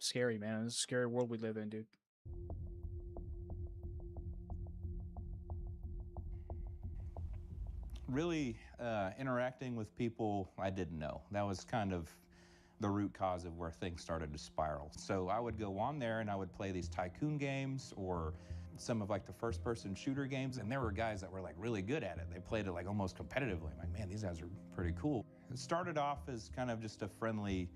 S1: Scary, man. It's a scary world we live in, dude.
S5: Really, interacting with people I didn't know. That was kind of the root cause of where things started to spiral. So I would go on there and I would play these tycoon games or some of like the first person shooter games, and there were guys that were like really good at it. They played it like almost competitively. I'm like, man, these guys are pretty cool. It started off as kind of just a friendly,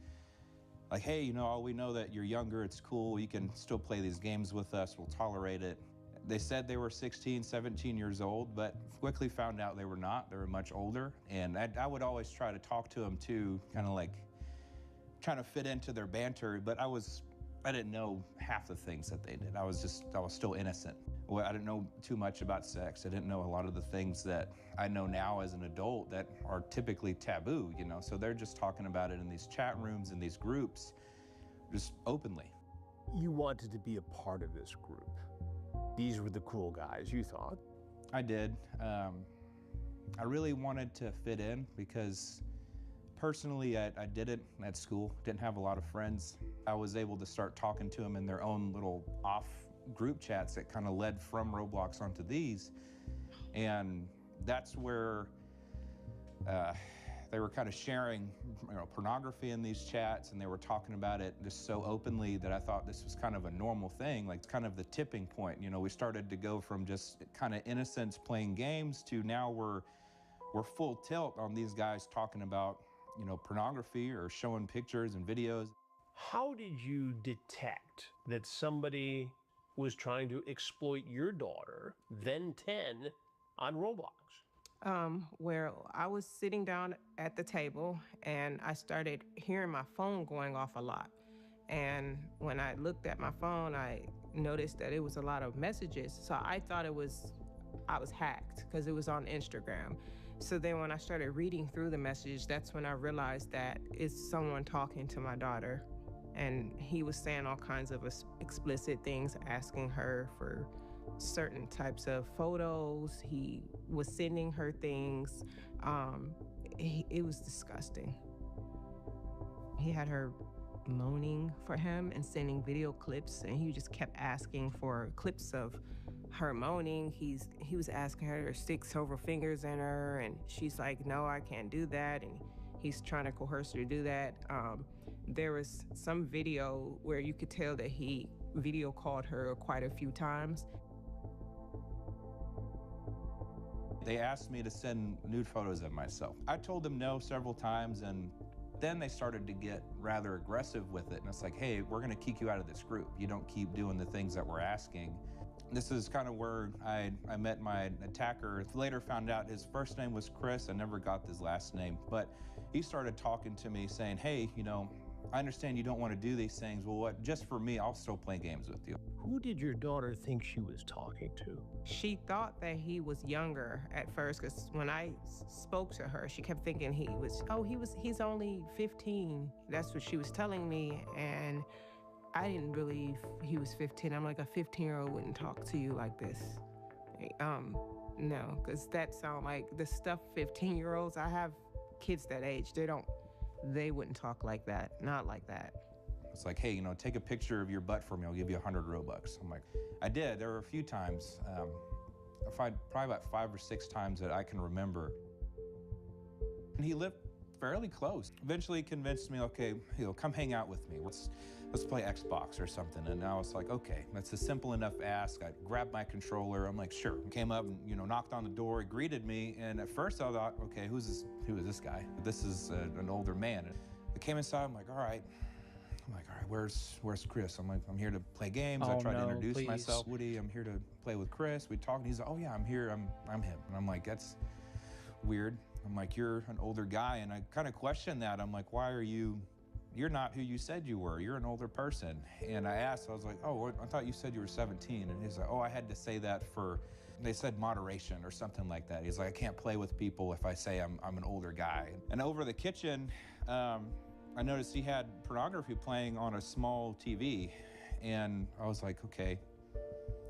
S5: like, hey, you know, we know that you're younger, it's cool, you can still play these games with us, we'll tolerate it. They said they were 16, 17 years old, but quickly found out they were not. They were much older. And I would always try to talk to them too, kind of like trying to fit into their banter, but I didn't know half the things that they did. I was still innocent. Well, I didn't know too much about sex. I didn't know a lot of the things that I know now as an adult that are typically taboo, you know? So they're just talking about it in these chat rooms, in these groups, just openly.
S2: You wanted to be a part of this group. These were the cool guys, you thought.
S5: I did. I really wanted to fit in because personally, I didn't at school, didn't have a lot of friends. I was able to start talking to them in their own little off group chats that kind of led from Roblox onto these. And that's where they were kind of sharing, you know, pornography in these chats, and they were talking about it just so openly that I thought this was kind of a normal thing, like kind of the tipping point. You know, we started to go from just kind of innocence playing games to now we're full tilt on these guys talking about, you know, pornography or showing pictures and videos.
S2: How did you detect that somebody was trying to exploit your daughter, then 10, on Roblox?
S6: Where I was sitting down at the table and I started hearing my phone going off a lot. And when I looked at my phone, I noticed that it was a lot of messages. So I thought I was hacked because it was on Instagram. So then when I started reading through the message, that's when I realized that it's someone talking to my daughter. And he was saying all kinds of explicit things, asking her for certain types of photos. He was sending her things. It was disgusting. He had her moaning for him and sending video clips, and he just kept asking for clips of her moaning. He was asking her to stick several fingers in her, and she's like, no, I can't do that. And he's trying to coerce her to do that. There was some video where you could tell that he video called her quite a few times.
S5: They asked me to send nude photos of myself. I told them no several times, and then they started to get rather aggressive with it. And it's like, hey, we're gonna kick you out of this group. You don't keep doing the things that we're asking. This is kind of where I met my attacker. Later found out his first name was Chris. I never got his last name, but he started talking to me saying, hey, you know, I understand you don't want to do these things. Well, what? Just for me, I'll still play games with you.
S2: Who did your daughter think she was talking to?
S6: She thought that he was younger at first, because when I spoke to her, she kept thinking he's only 15. That's what she was telling me, and I didn't believe he was 15. I'm like, a 15-year-old wouldn't talk to you like this. No, because that sound like the stuff 15-year-olds, I have kids that age, they wouldn't talk like that, not like that.
S5: It's like, hey, you know, take a picture of your butt for me. I'll give you 100 Robux. I'm like, I did. There were a few times, probably about 5 or 6 times that I can remember. And he lived fairly close. Eventually convinced me, okay, you know, come hang out with me. Let's play Xbox or something. And I was like, okay, that's a simple enough ask. I grabbed my controller. I'm like, sure. Came up and, you know, knocked on the door. He greeted me. And at first I thought, okay, who is this guy? This is an older man. And I came inside. I'm like, all right, where's Chris? I'm like, I'm here to play games. I tried to introduce myself. Woody, I'm here to play with Chris. We talked, and he's like, oh yeah, I'm here. I'm him. And I'm like, that's weird. I'm like, you're an older guy. And I kind of questioned that. I'm like, why are you you're not who you said you were. You're an older person. And I asked, I was like, oh, I thought you said you were 17. And he's like, oh, I had to say that for, they said moderation or something like that. He's like, I can't play with people if I say I'm an older guy. And over the kitchen, I noticed he had pornography playing on a small TV. And I was like, okay,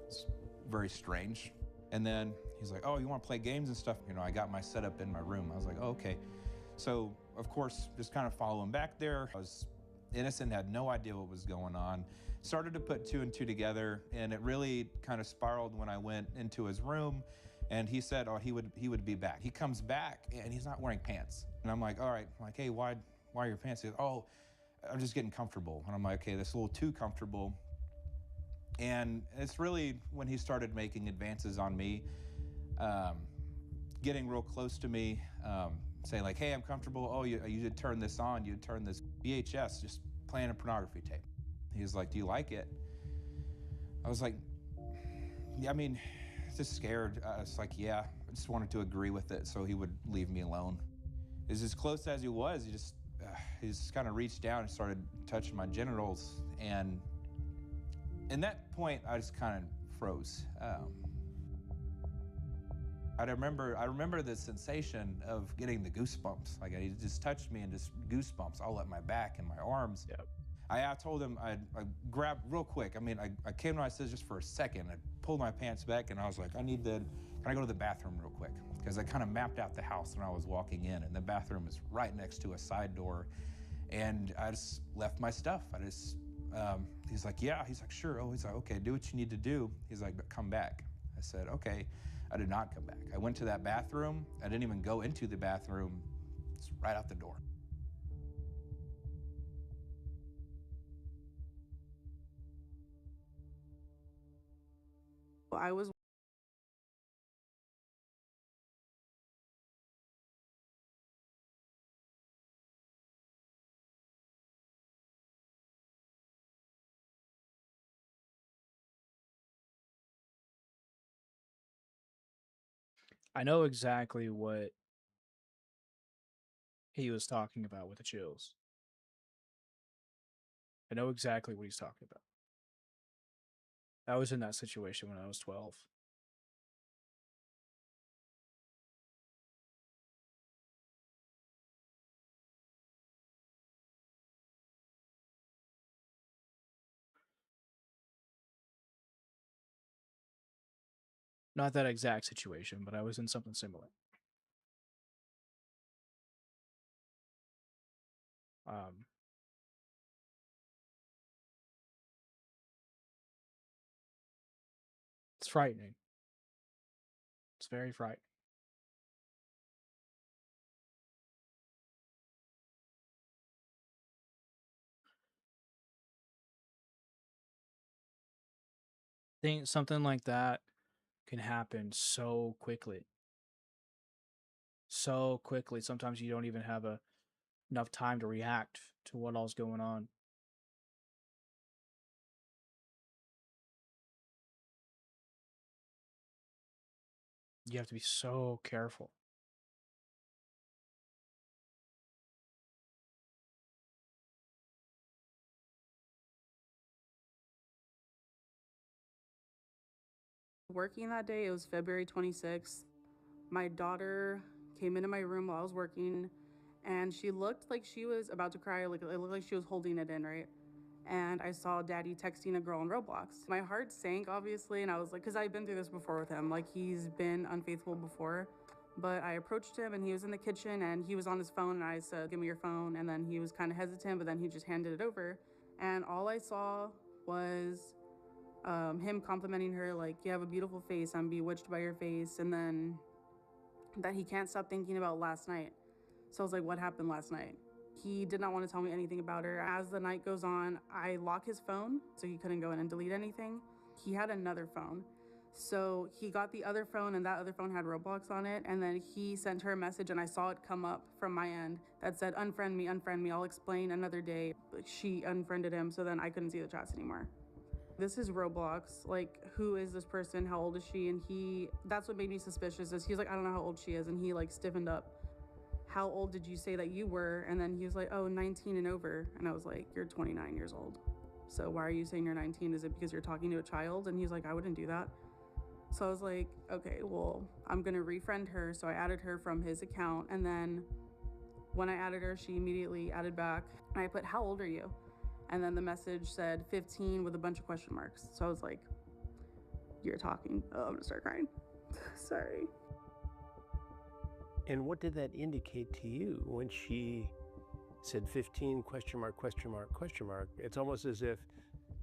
S5: it's very strange. And then he's like, oh, you want to play games and stuff? You know, I got my setup in my room. I was like, oh, okay. So, of course, just kind of following back there. I was innocent, had no idea what was going on. Started to put two and two together, and it really kind of spiraled when I went into his room, and he said, oh, he would be back. He comes back, and he's not wearing pants. And I'm like, all right. I'm like, hey, why are your pants? He goes, oh, I'm just getting comfortable. And I'm like, okay, that's a little too comfortable. And it's really when he started making advances on me, getting real close to me, saying like, hey, I'm comfortable. Oh, you should turn this on. You turn this VHS, just playing a pornography tape. He was like, do you like it? I was like, yeah, I mean, just scared. I was like, yeah, I just wanted to agree with it so he would leave me alone. As close as he was, he just kind of reached down and started touching my genitals. And in that point, I just kind of froze. I remember the sensation of getting the goosebumps. Like he just touched me and just goosebumps all up my back and my arms.
S1: Yep.
S5: I told him I grabbed real quick. I mean, I came to my senses just for a second. I pulled my pants back and I was like, can I go to the bathroom real quick? Because I kind of mapped out the house when I was walking in, and the bathroom is right next to a side door. And I just left my stuff. He's like, yeah. He's like, sure. Oh, he's like, okay, do what you need to do. He's like, but come back. I said, okay. I did not come back. I went to that bathroom. I didn't even go into the bathroom. It's right out the door.
S8: I was
S1: I know exactly what he was talking about with the chills. I know exactly what he's talking about. I was in that situation when I was 12. Not that exact situation, but I was in something similar. Um, it's frightening. It's very frightening. Think something like that can happen so quickly. So quickly. Sometimes you don't even have enough time to react to what all's going on. You have to be so careful.
S8: working that day. It was February 26th. My daughter came into my room while I was working, and she looked like she was about to cry. Like it looked like she was holding it in, right? And I saw Daddy texting a girl on Roblox. My heart sank, obviously, and I was like, because I've been through this before with him. Like he's been unfaithful before. But I approached him and he was in the kitchen and he was on his phone, and I said, give me your phone. And then he was kind of hesitant, but then he just handed it over. And all I saw was him complimenting her, like, you have a beautiful face, I'm bewitched by your face. And then that he can't stop thinking about last night. So I was like, what happened last night? He did not want to tell me anything about her. As the night goes on, I lock his phone so he couldn't go in and delete anything. He had another phone. So he got the other phone, and that other phone had Roblox on it. And then he sent her a message, and I saw it come up from my end that said, unfriend me, I'll explain another day. She unfriended him, so then I couldn't see the chats anymore. This is Roblox. Like, who is this person? How old is she? And that's what made me suspicious, is he was like, I don't know how old she is. And he like stiffened up. how old did you say that you were? And then he was like, oh, 19 and over. And I was like, you're 29 years old. So why are you saying you're 19? Is it because you're talking to a child? And he's like, I wouldn't do that. So I was like, okay, well, I'm going to refriend her. So I added her from his account. And then when I added her, she immediately added back. And I put, how old are you? And then the message said 15 with a bunch of question marks. So I was like, you're talking. Oh, I'm going to start crying. Sorry.
S2: And what did that indicate to you when she said 15, question mark, question mark, question mark? It's almost as if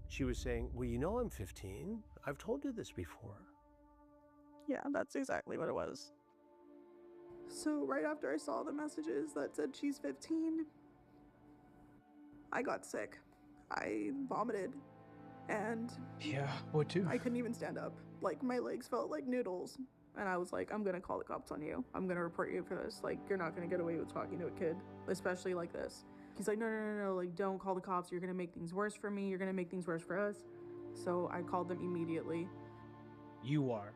S2: she was saying, well, you know I'm 15. I've told you this before.
S8: Yeah, that's exactly what it was. So right after I saw the messages that said she's 15, I got sick. I vomited. And
S1: Yeah, would too.
S8: I couldn't even stand up. Like, my legs felt like noodles. And I was like, I'm gonna call the cops on you. I'm gonna report you for this. Like, you're not gonna get away with talking to a kid, especially like this. He's like, no, like, don't call the cops. You're gonna make things worse for me. You're gonna make things worse for us. So I called them immediately.
S1: You are.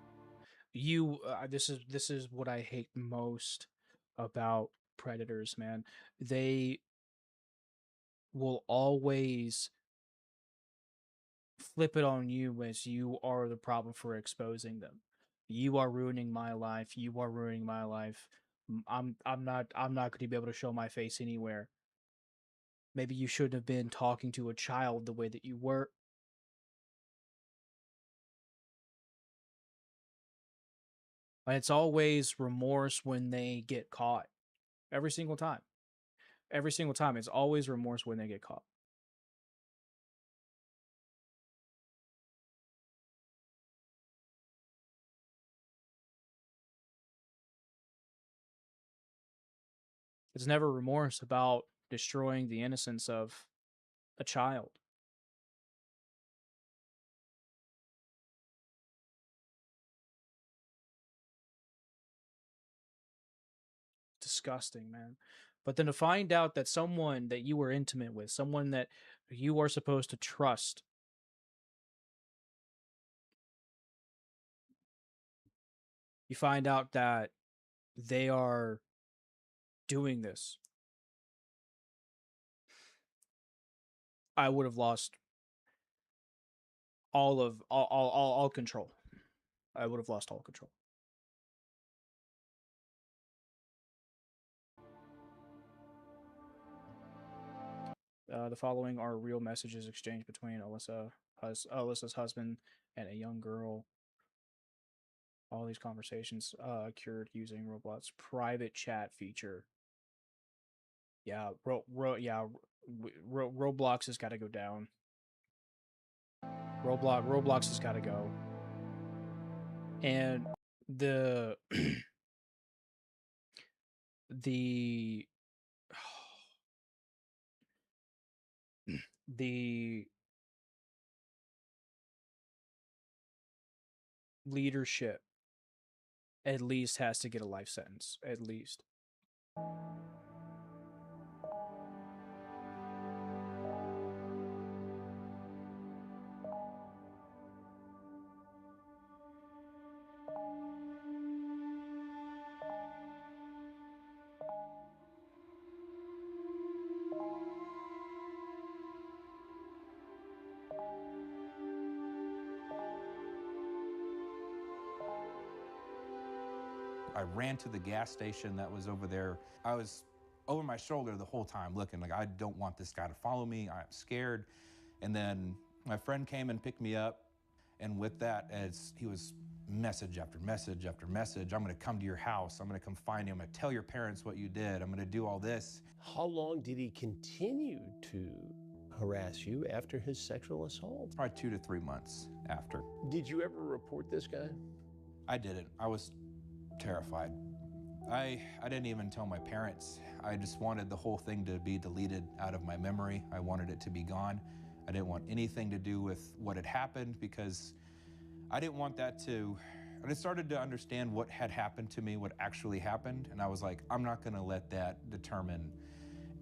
S1: This is what I hate most about predators, man. They will always flip it on you as you are the problem for exposing them. You are ruining my life. You are ruining my life. I'm not going to be able to show my face anywhere. Maybe you shouldn't have been talking to a child the way that you were. And it's always remorse when they get caught. Every single time. Every single time. It's always remorse when they get caught. It's never remorse about destroying the innocence of a child. Disgusting, man. But then to find out that someone that you were intimate with, someone that you are supposed to trust, you find out that they are doing this. I would have lost all control. I would have lost all control. The following are real messages exchanged between Alyssa's husband and a young girl. All these conversations cured using Roblox private chat feature. Yeah, Roblox has got to go down. Roblox has got to go. And the the the leadership at least has to get a life sentence, at least.
S5: I ran to the gas station that was over there. I was over my shoulder the whole time looking like I don't want this guy to follow me. I'm scared. And then my friend came and picked me up. And with that, as he was message after message after message, I'm gonna come to your house. I'm gonna come find you. I'm gonna tell your parents what you did. I'm gonna do all this.
S2: How long did he continue to harass you after his sexual assault?
S5: Probably 2 to 3 months after.
S2: Did you ever report this guy?
S5: I didn't. I was terrified. I didn't even tell my parents. I just wanted the whole thing to be deleted out of my memory. I wanted it to be gone. I didn't want anything to do with what had happened because I didn't want that to, and I started to understand what had happened to me, what actually happened, and I was like, I'm not gonna let that determine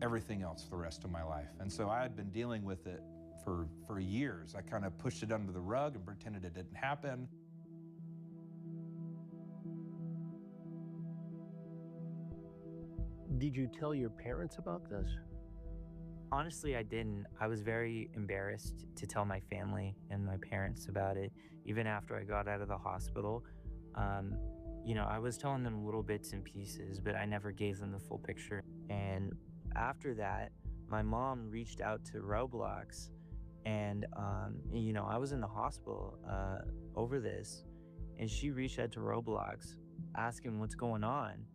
S5: everything else for the rest of my life. And so I had been dealing with it for years. I kind of pushed it under the rug and pretended it didn't happen.
S2: Did you tell your parents about this?
S3: Honestly, I didn't. I was very embarrassed to tell my family and my parents about it, even after I got out of the hospital. Um, I was telling them little bits and pieces, but I never gave them the full picture. And after that, my mom reached out to Roblox, and I was in the hospital over this, and she reached out to Roblox, asking what's going on.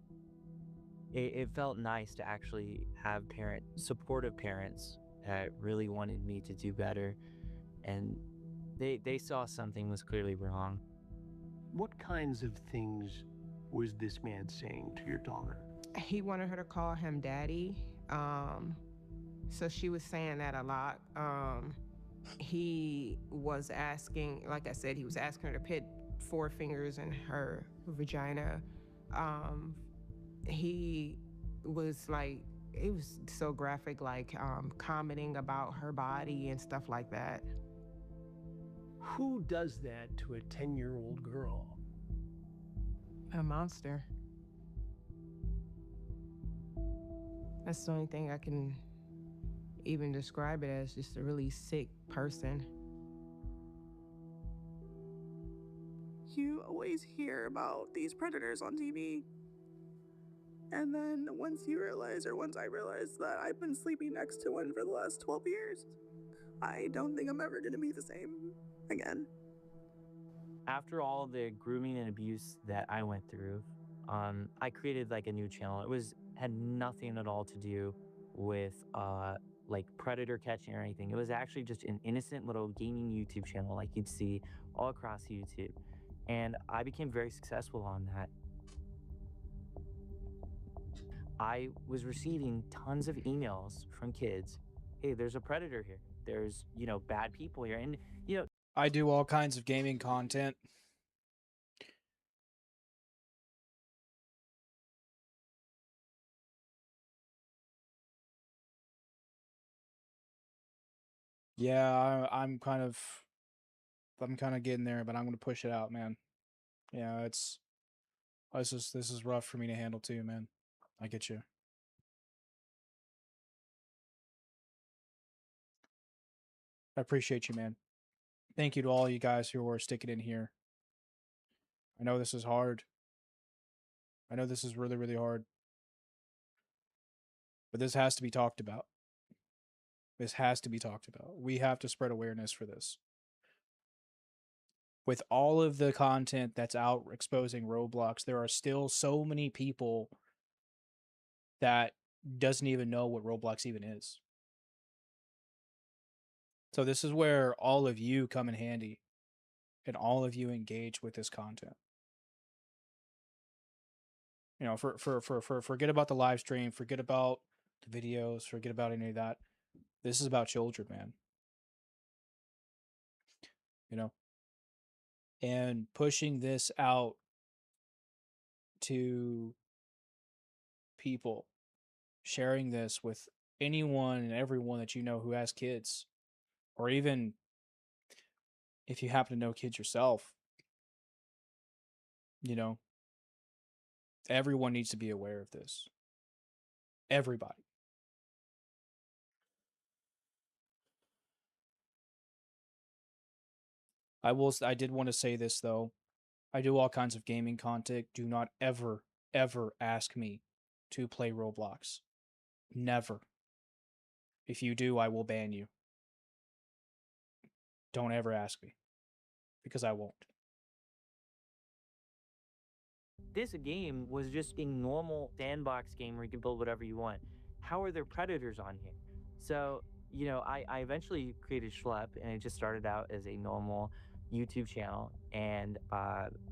S3: It felt nice to actually have supportive parents that really wanted me to do better, and they saw something was clearly wrong.
S2: What kinds of things was this man saying to your daughter?
S6: He wanted her to call him daddy. So she was saying that a lot. He was asking, like I said, he was asking her to put 4 fingers in her vagina. He was like, it was so graphic, like commenting about her body and stuff like that.
S2: Who does that to a 10-year-old girl?
S6: A monster. That's the only thing I can even describe it as, just a really sick person.
S8: You always hear about these predators on TV. And then once I realized that I've been sleeping next to one for the last 12 years, I don't think I'm ever gonna be the same again.
S3: After all the grooming and abuse that I went through, I created like a new channel. Had nothing at all to do with like predator catching or anything. It was actually just an innocent little gaming YouTube channel like you'd see all across YouTube. And I became very successful on that. I was receiving tons of emails from kids. Hey, there's a predator here. There's, bad people here. And,
S1: I do all kinds of gaming content. Yeah, I'm kind of getting there, but I'm gonna push it out, man. Yeah, this is rough for me to handle too, man. I get you. I appreciate you, man. Thank you to all you guys who are sticking in here. I know this is hard. I know this is really, really hard. But this has to be talked about. This has to be talked about. We have to spread awareness for this. With all of the content that's out exposing Roblox, there are still so many people that doesn't even know what Roblox even is. So this is where all of you come in handy and all of you engage with this content. Forget about the live stream, forget about the videos, forget about any of that. This is about children, man. And pushing this out to people, sharing this with anyone and everyone that you know who has kids, or even if you happen to know kids yourself, everyone needs to be aware of this. Everybody. I did want to say this though. I do all kinds of gaming content. Do not ever, ever ask me to play Roblox. Never. If you do, I will ban you. Don't ever ask me. Because I won't.
S3: this game was just a normal sandbox game where you can build whatever you want. How are there predators on here? So, I eventually created Schlep, and it just started out as a normal YouTube channel and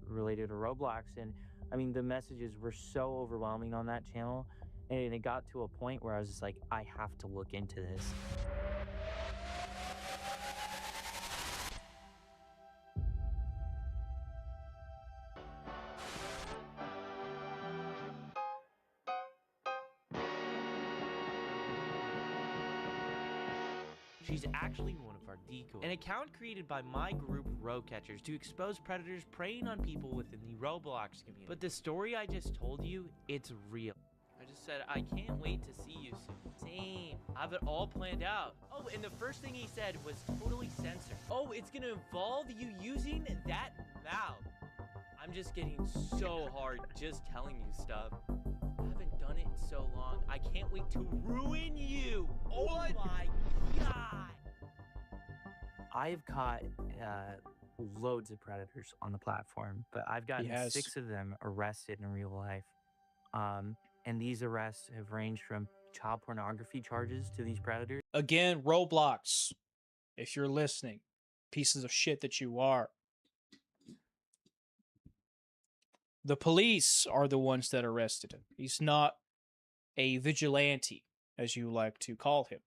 S3: related to Roblox. And I mean, the messages were so overwhelming on that channel. And it got to a point where I was just like, I have to look into this.
S9: She's actually one of our decoys. An account created by my group, Row Catchers, to expose predators preying on people within the Roblox community. But the story I just told you, it's real. I just said, I can't wait to see you soon. Same. I have it all planned out. Oh, and the first thing he said was totally censored. Oh, it's gonna involve you using that mouth. I'm just getting so hard just telling you stuff. I haven't done it in so long. I can't wait to ruin you. Oh my god.
S3: I've caught loads of predators on the platform, but I've gotten
S1: has.
S3: 6 of them arrested in real life. And these arrests have ranged from child pornography charges to these predators.
S1: Again, Roblox, if you're listening, pieces of shit that you are. The police are the ones that arrested him. He's not a vigilante, as you like to call him.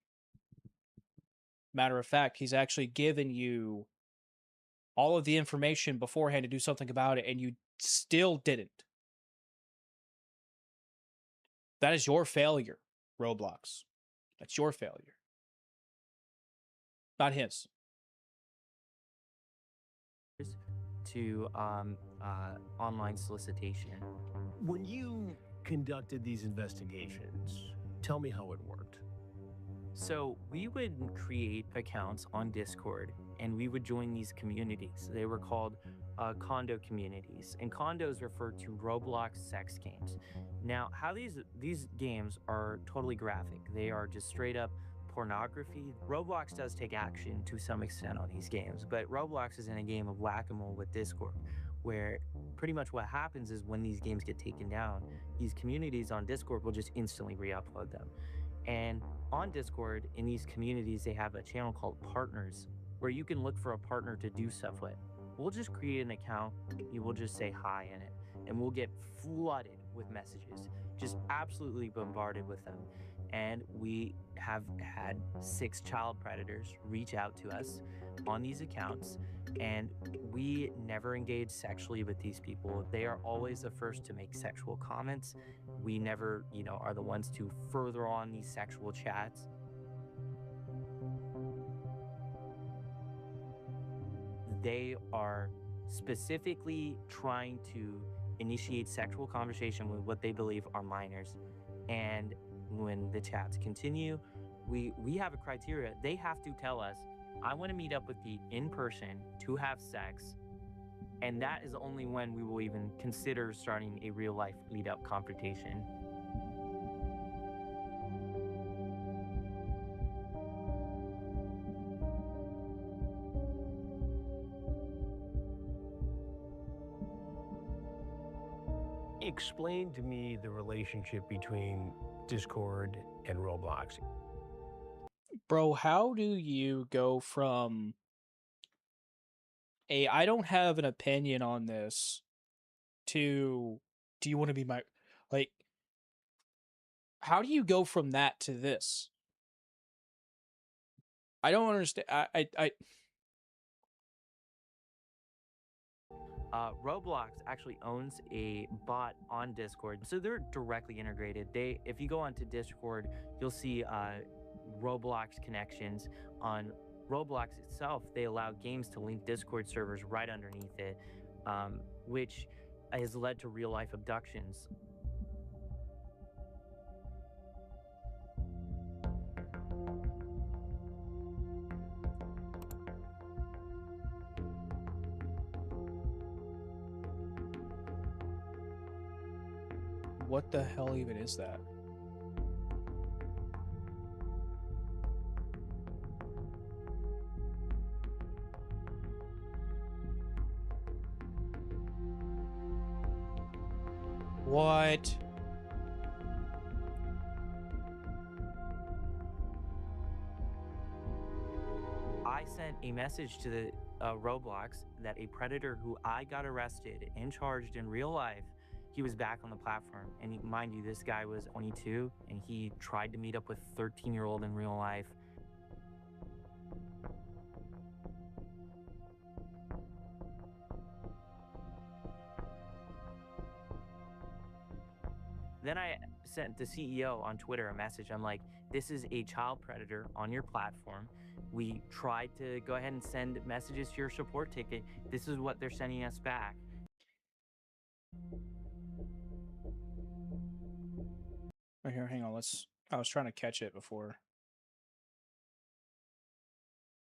S1: Matter of fact, he's actually given you all of the information beforehand to do something about it, and you still didn't. That is your failure, Roblox. That's your failure. Not his.
S3: To online solicitation.
S2: When you conducted these investigations, tell me how it worked.
S3: So we would create accounts on Discord and we would join these communities. They were called condo communities, and condos refer to Roblox sex games. Now, how these games are totally graphic. They are just straight up pornography. Roblox does take action to some extent on these games, but Roblox is in a game of whack-a-mole with Discord, where pretty much what happens is when these games get taken down, these communities on Discord will just instantly re-upload them. And on Discord, in these communities, they have a channel called Partners, where you can look for a partner to do stuff with. We'll just create an account, you will just say hi in it, and we'll get flooded with messages, just absolutely bombarded with them. And we have had 6 child predators reach out to us on these accounts, and we never engage sexually with these people. They are always the first to make sexual comments. We never, are the ones to further on these sexual chats. They are specifically trying to initiate sexual conversation with what they believe are minors. And when the chats continue, we have a criteria. They have to tell us, I want to meet up with you in person to have sex. And that is only when we will even consider starting a real life meetup confrontation.
S2: Explain to me the relationship between Discord and Roblox.
S1: Bro, how do you go from I don't have an opinion on this to do you want to be my how do you go from that to this? I don't understand.
S3: Roblox actually owns a bot on Discord, so they're directly integrated. If you go onto Discord, you'll see Roblox connections. On Roblox itself, they allow games to link Discord servers right underneath it, which has led to real-life abductions.
S1: What the hell even is that? What?
S3: I sent a message to the Roblox that a predator who I got arrested and charged in real life, he was back on the platform. And mind you, this guy was 22 and he tried to meet up with a 13-year-old in real life. Then I sent the CEO on Twitter a message. I'm like, this is a child predator on your platform. We tried to go ahead and send messages to your support ticket. This is what they're sending us back.
S1: Right here, hang on. I was trying to catch it before.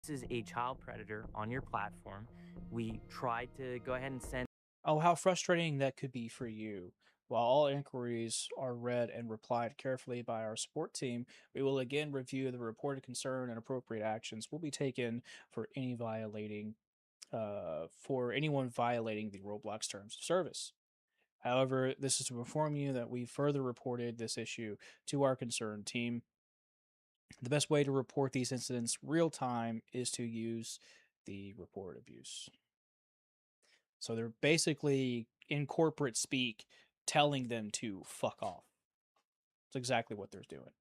S3: This is a child predator on your platform. We tried to go ahead and send.
S1: Oh, how frustrating that could be for you. While all inquiries are read and replied carefully by our support team, we will again review the reported concern and appropriate actions will be taken for anyone violating the Roblox terms of service. However, this is to inform you that we further reported this issue to our concerned team. The best way to report these incidents real time is to use the report abuse. So they're basically in corporate speak telling them to fuck off. That's exactly what they're doing.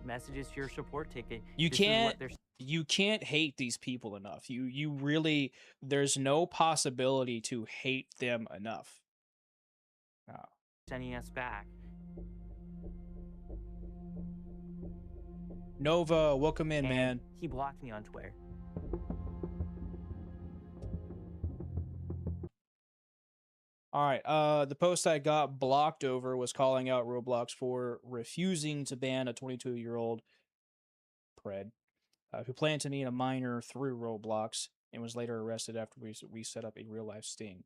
S3: Messages to your support ticket.
S1: You can't hate these people enough. You really, there's no possibility to hate them enough.
S3: Sending us back.
S1: Nova, welcome in,
S3: And
S1: man.
S3: he blocked me on Twitter.
S1: All right. The post I got blocked over was calling out Roblox for refusing to ban a 22-year-old pred who planned to meet a minor through Roblox and was later arrested after we set up a real life sting.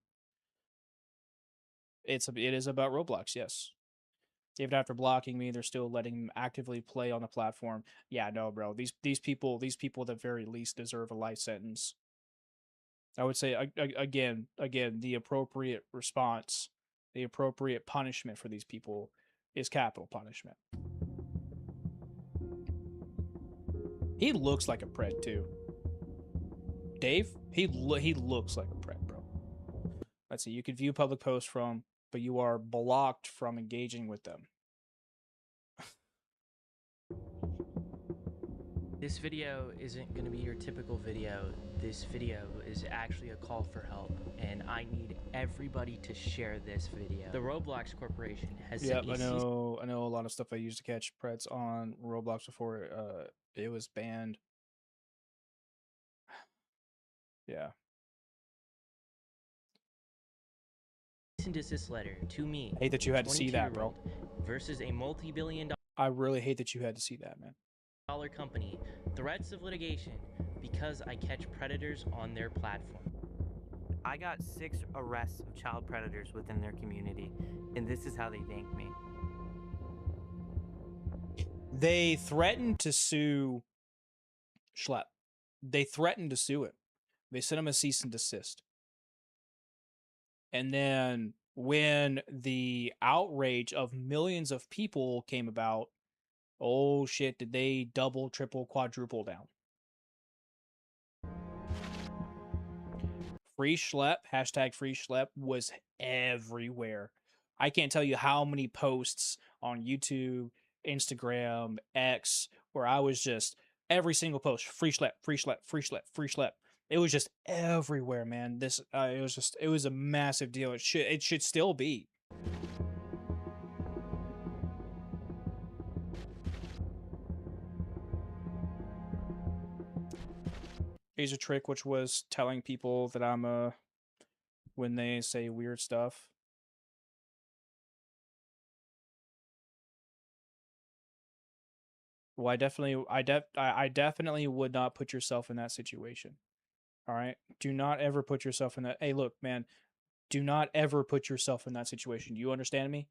S1: It is about Roblox, yes. Even after blocking me, they're still letting him actively play on the platform. Yeah, no, bro. These people at the very least deserve a life sentence. I would say again, the appropriate response, the appropriate punishment for these people is capital punishment. He looks like a pred too. Dave, he looks like a pred, bro. Let's see. You can view public posts from, but you are blocked from engaging with them.
S9: This video isn't going to be your typical video. This video is actually a call for help, and I need everybody to share this video. The Roblox Corporation has
S1: Yep, I know a lot of stuff I used to catch preds on Roblox before it was banned. Yeah.
S9: cease and desist letter to me.
S1: I hate that you had to see that, bro.
S9: Versus a multi-billion
S1: I really hate that you had to see that, man.
S9: dollar company. Threats of litigation because I catch predators on their platform.
S3: I got 6 arrests of child predators within their community, and this is how they thank me.
S1: They threatened to sue Schlep. They threatened to sue him. They sent him a cease and desist. And then when the outrage of millions of people came about, oh shit, did they double, triple, quadruple down. Free Schlep, hashtag Free Schlep was everywhere. I can't tell you how many posts on YouTube, Instagram, X, where I was just every single post, Free Schlep, Free Schlep, Free Schlep, Free Schlep. It was just everywhere, man. It was a massive deal. It should still be. Here's a trick, which was telling people that I'm when they say weird stuff. Well, I definitely would not put yourself in that situation. All right? Do not ever put yourself in that. Hey, look, man, do not ever put yourself in that situation. You understand me?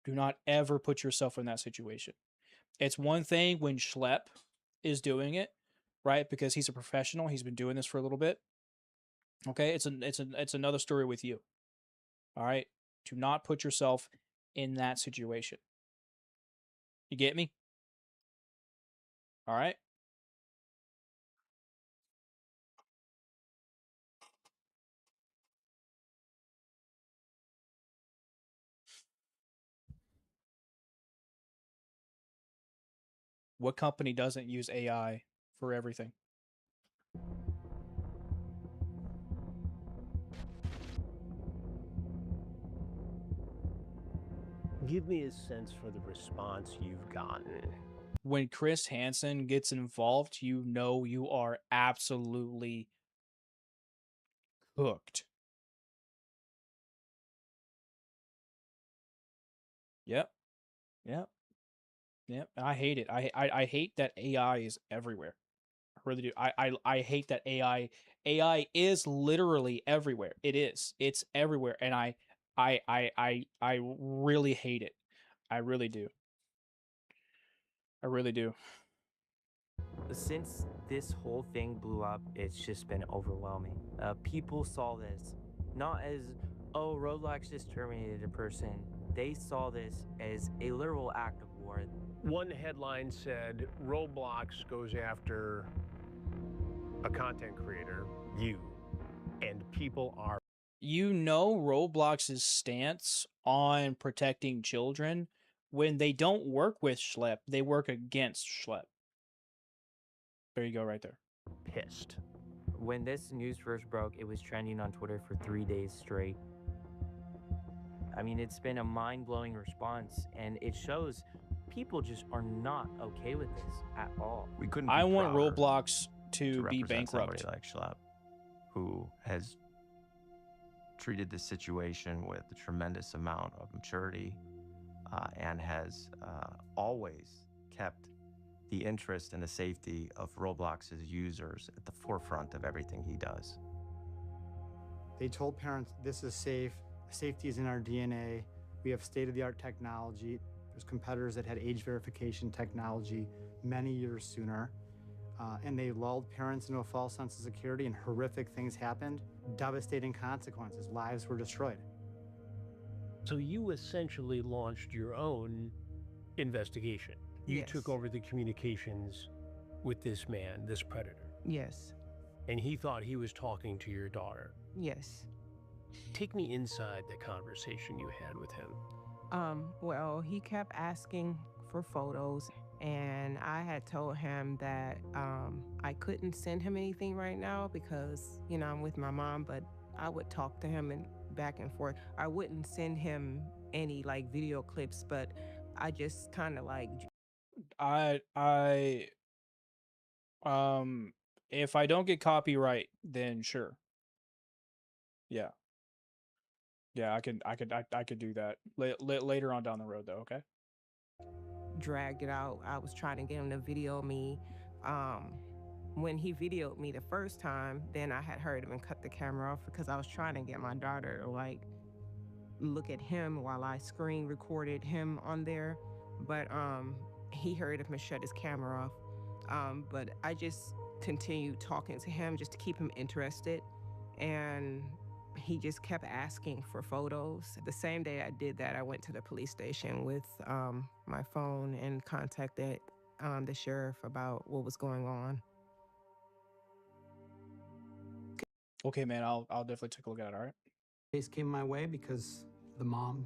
S1: Do not ever put yourself in that situation. It's one thing when Schlep is doing it, right? Because he's a professional. He's been doing this for a little bit. Okay? It's another story with you. All right? Do not put yourself in that situation. You get me? All right? What company doesn't use AI for everything?
S2: Give me a sense for the response you've gotten.
S1: When Chris Hansen gets involved, you know you are absolutely cooked. Yep. Yep. Yep. I hate it. I hate that AI is everywhere. I really do. I hate that AI is literally everywhere. It is. It's everywhere, and I really hate it. I really do. I really do.
S3: Since this whole thing blew up, it's just been overwhelming. People saw this not as, oh, Roblox just terminated a person. They saw this as a literal act of war.
S2: One headline said Roblox goes after a content creator, you, and people are.
S1: You know Roblox's stance on protecting children when they don't work with Schlep, they work against Schlep. There you go, right there.
S2: Pissed.
S3: When this news first broke, it was trending on Twitter for 3 days straight. I mean, it's been a mind-blowing response, and it shows people just are not okay with this at all.
S7: We couldn't.
S1: I
S7: be
S1: want
S7: prouder
S1: Roblox to be
S7: represent
S1: bankrupt.
S7: somebody like Schlapp, who has treated this situation with a tremendous amount of maturity and has always kept the interest and the safety of Roblox's users at the forefront of everything he does.
S4: They told parents, this is safe, safety is in our DNA, we have state-of-the-art technology. There's competitors that had age verification technology many years sooner, and they lulled parents into a false sense of security, and horrific things happened, devastating consequences, lives were destroyed.
S2: So you essentially launched your own investigation. You
S6: Yes.
S2: took over the communications with this man, this predator,
S6: Yes.
S2: and he thought he was talking to your daughter.
S6: Yes.
S2: Take me inside the conversation you had with him.
S6: Well, he kept asking for photos, and I had told him that I couldn't send him anything right now because, you know, I'm with my mom, but I would talk to him and back and forth. I wouldn't send him any like video clips, but I just kind of like
S1: If I don't get copyright, then sure. Yeah. Yeah, I could do that later on down the road though, okay?
S6: dragged it out. I was trying to get him to video me. When he videoed me the first time, then I had heard him and cut the camera off because I was trying to get my daughter to like look at him while I screen recorded him on there. But he heard him and shut his camera off. But I just continued talking to him just to keep him interested. And he just kept asking for photos. The same day I did that, I went to the police station with my phone and contacted the sheriff about what was going on.
S1: Okay, man, I'll definitely take a look at it, all right?
S10: Case came my way because the mom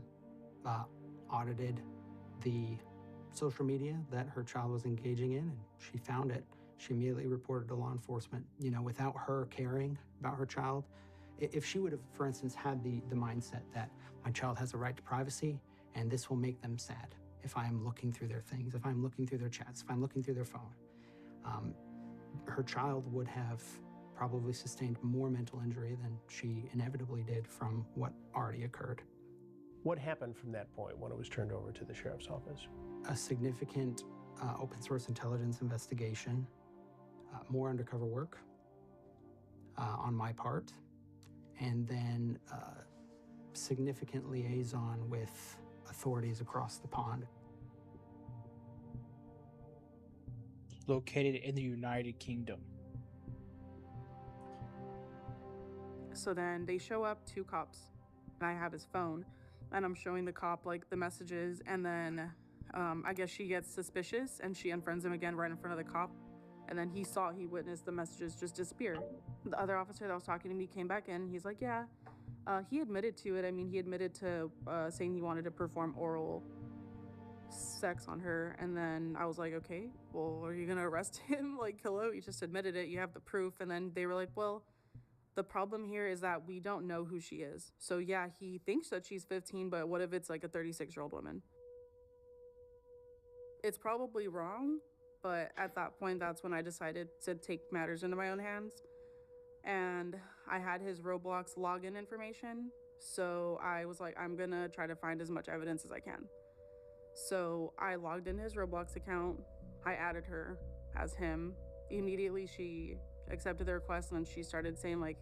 S10: audited the social media that her child was engaging in, and she found it. She immediately reported to law enforcement. You know, without her caring about her child, if she would have, for instance, had the mindset that my child has a right to privacy and this will make them sad if I'm looking through their things, if I'm looking through their chats, if I'm looking through their phone, her child would have probably sustained more mental injury than she inevitably did from what already occurred.
S2: What happened from that point when it was turned over to the sheriff's office?
S10: A significant open source intelligence investigation, more undercover work on my part, and then significant liaison with authorities across the pond.
S1: Located in the United Kingdom.
S8: So then they show up, 2 cops, and I have his phone, and I'm showing the cop like the messages, and then I guess she gets suspicious and she unfriends him again right in front of the cop, and then he witnessed the messages just disappear. The other officer that was talking to me came back in, he's like, yeah, he admitted to it. I mean, he admitted to saying he wanted to perform oral sex on her, and then I was like, okay, well, are you gonna arrest him? Like, hello, you just admitted it, you have the proof. And then they were like, well, the problem here is that we don't know who she is. So yeah, he thinks that she's 15, but what if it's like a 36-year-old woman? It's probably wrong, but at that point, that's when I decided to take matters into my own hands. And I had his Roblox login information, so I was like, I'm gonna try to find as much evidence as I can. So I logged in his Roblox account. I added her as him. Immediately she accepted the request, and then she started saying like,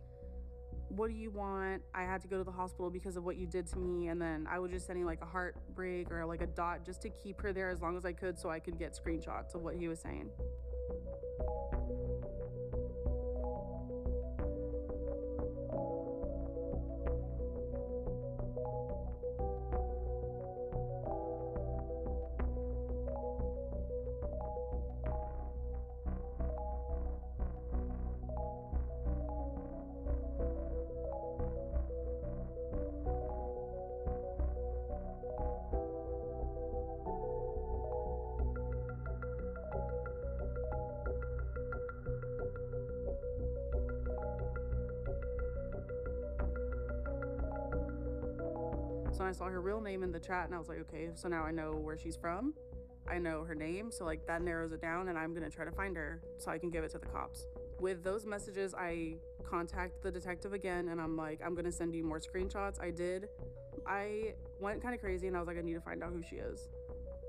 S8: what do you want? I had to go to the hospital because of what you did to me. And then I was just sending like a heartbreak or like a dot just to keep her there as long as I could so I could get screenshots of what he was saying. So I saw her real name in the chat and I was like, okay, so now I know where she's from. I know her name, so like that narrows it down, and I'm gonna try to find her so I can give it to the cops. With those messages, I contact the detective again and I'm like, I'm gonna send you more screenshots. I did. I went kind of crazy and I was like, I need to find out who she is.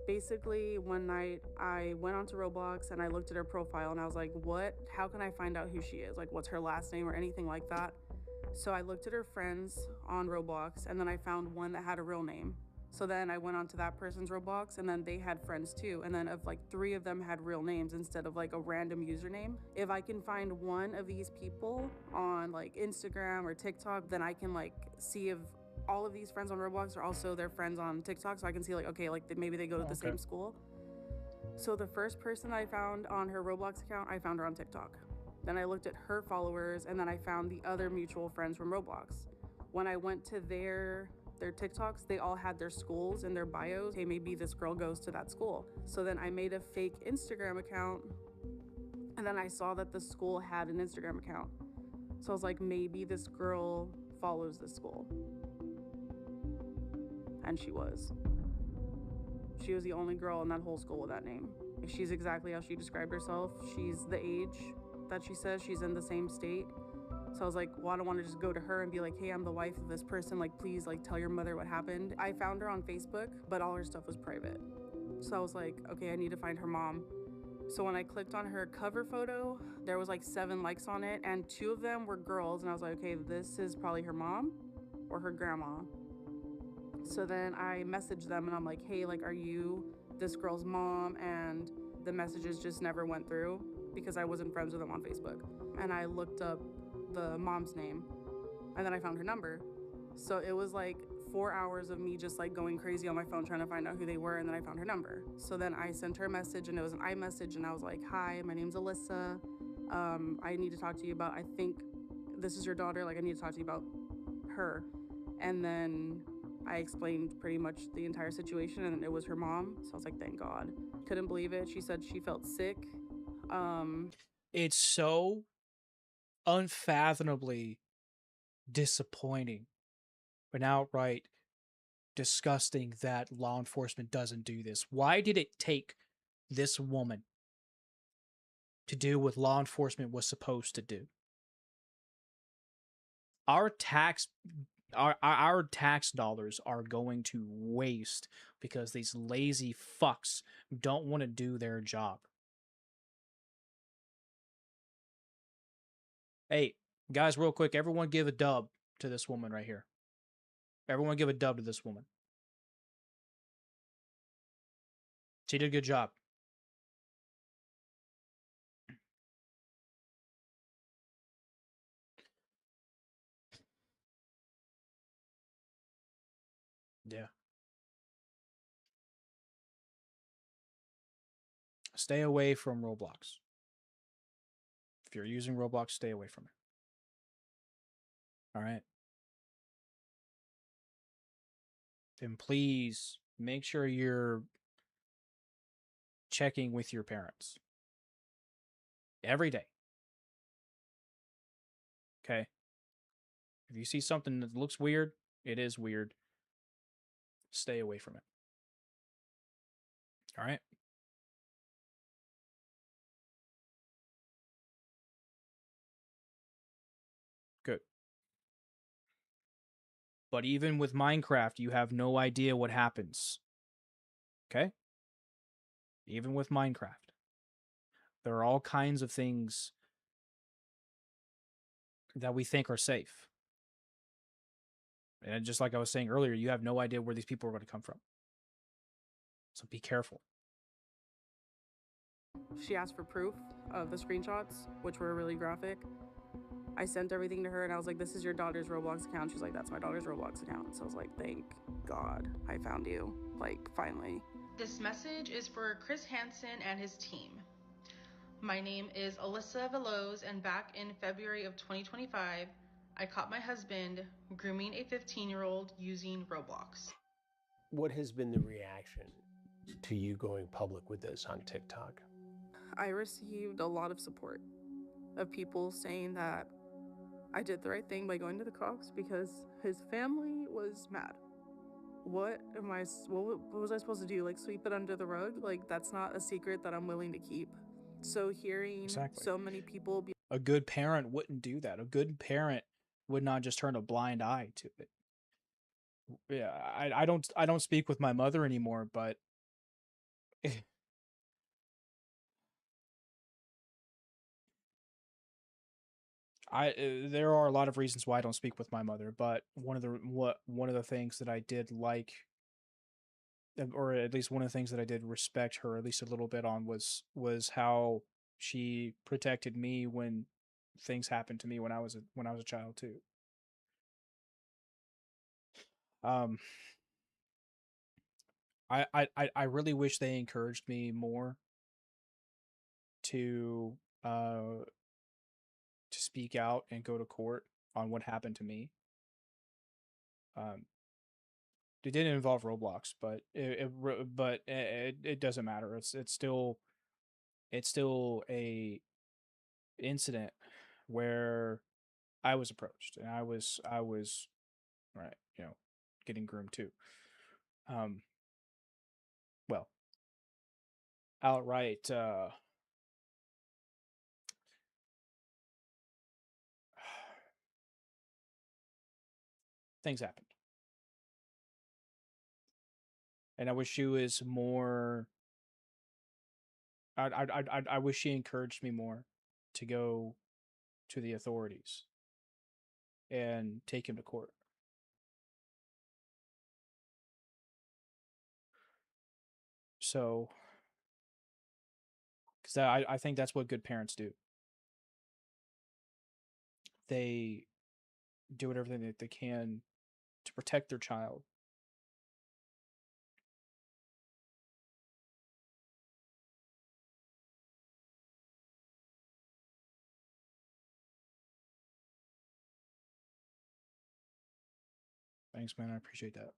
S8: Basically, one night I went onto Roblox and I looked at her profile and I was like, what? How can I find out who she is? Like, what's her last name or anything like that? So I looked at her friends on Roblox and then I found one that had a real name. So then I went onto that person's Roblox and then they had friends too. And then of like 3 of them had real names instead of like a random username. If I can find one of these people on like Instagram or TikTok, then I can like see if all of these friends on Roblox are also their friends on TikTok. So I can see like, okay, like maybe they go to the same school. So the first person I found on her Roblox account, I found her on TikTok. Then I looked at her followers and then I found the other mutual friends from Roblox. When I went to their TikToks, they all had their schools in their bios. Hey, maybe this girl goes to that school. So then I made a fake Instagram account and then I saw that the school had an Instagram account. So I was like, maybe this girl follows this school. And she was. She was the only girl in that whole school with that name. She's exactly how she described herself. She's the age that she says, she's in the same state. So I was like, well, I don't want to just go to her and be like, hey, I'm the wife of this person. Like, please, like, tell your mother what happened. I found her on Facebook, but all her stuff was private. So I was like, okay, I need to find her mom. So when I clicked on her cover photo, there was like 7 likes on it, and 2 of them were girls. And I was like, okay, this is probably her mom or her grandma. So then I messaged them and I'm like, hey, like, are you this girl's mom? And the messages just never went through because I wasn't friends with them on Facebook. And I looked up the mom's name and then I found her number. So it was like 4 hours of me just like going crazy on my phone trying to find out who they were, and then I found her number. So then I sent her a message and it was an iMessage and I was like, hi, my name's Alyssa. I need to talk to you about, I think this is your daughter, like I need to talk to you about her. And then I explained pretty much the entire situation and it was her mom. So I was like, thank God. Couldn't believe it. She said she felt sick.
S1: It's so unfathomably disappointing and outright disgusting that law enforcement doesn't do this. Why did it take this woman to do what law enforcement was supposed to do? Our tax dollars are going to waste because these lazy fucks don't want to do their job. Hey, guys, real quick, everyone give a dub to this woman right here. Everyone give a dub to this woman. She did a good job. Yeah. Stay away from Roblox. If you're using Roblox, stay away from it. All right. And please make sure you're checking with your parents every day. Okay. If you see something that looks weird, it is weird. Stay away from it. All right. Good. But even with Minecraft, you have no idea what happens. Okay? Even with Minecraft. There are all kinds of things that we think are safe. And just like I was saying earlier, you have no idea where these people are going to come from. So be careful.
S8: She asked for proof of the screenshots, which were really graphic. I sent everything to her and I was like, this is your daughter's Roblox account. She's like, that's my daughter's Roblox account. So I was like, thank God I found you. Like, finally.
S11: This message is for Chris Hansen and his team. My name is Alyssa Veloz, and back in February of 2025, I caught my husband grooming a 15-year-old using Roblox.
S2: What has been the reaction to you going public with this on TikTok?
S8: I received a lot of support of people saying that I did the right thing by going to the cops because his family was mad. What was I supposed to do? Like, sweep it under the rug? Like, that's not a secret that I'm willing to keep. So hearing so many people be
S1: a good parent wouldn't do that. A good parent would not just turn a blind eye to it. Yeah, I don't speak with my mother anymore, but there are a lot of reasons why I don't speak with my mother, but one of the things that I did like, or at least one of the things that I did respect her at least a little bit on, was how she protected me when things happened to me when I was a child too. I really wish they encouraged me more to speak out and go to court on what happened to me. It didn't involve Roblox, but it doesn't matter. It's still a incident where I was approached and I was right, getting groomed too. Well, outright things happened. And I wish she was more. I wish she encouraged me more to go to the authorities and take him to court. So, because I think that's what good parents do. They do everything that they can to protect their child. Thanks, man. I appreciate that.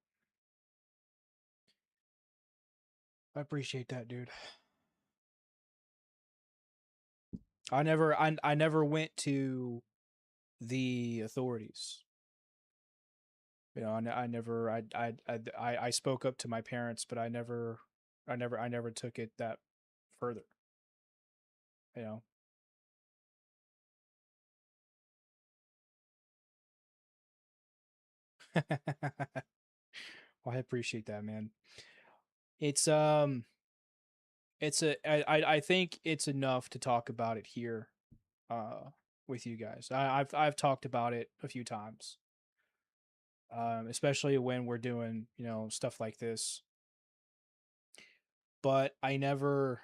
S1: I appreciate that, dude. I never went to the authorities. I spoke up to my parents, but I never took it that further. Well, I appreciate that, man. I think it's enough to talk about it here with you guys. I've talked about it a few times. Especially when we're doing, stuff like this. But I never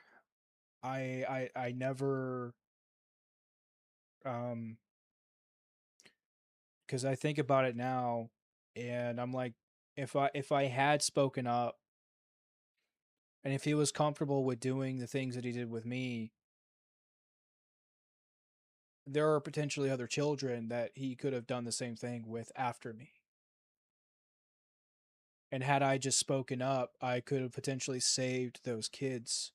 S1: because I think about it now and I'm like, if I had spoken up and if he was comfortable with doing the things that he did with me, there are potentially other children that he could have done the same thing with after me. And had I just spoken up, I could have potentially saved those kids.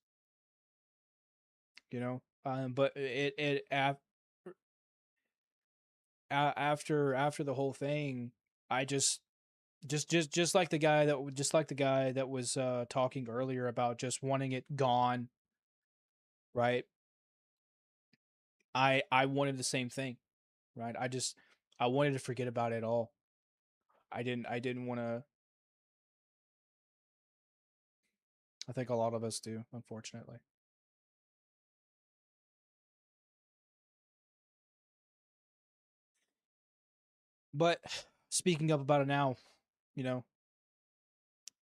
S1: But after the whole thing, I just like the guy that was talking earlier about just wanting it gone, right? I wanted the same thing, right? I wanted to forget about it all. I didn't want to I think a lot of us do, unfortunately. But speaking up about it now, you know,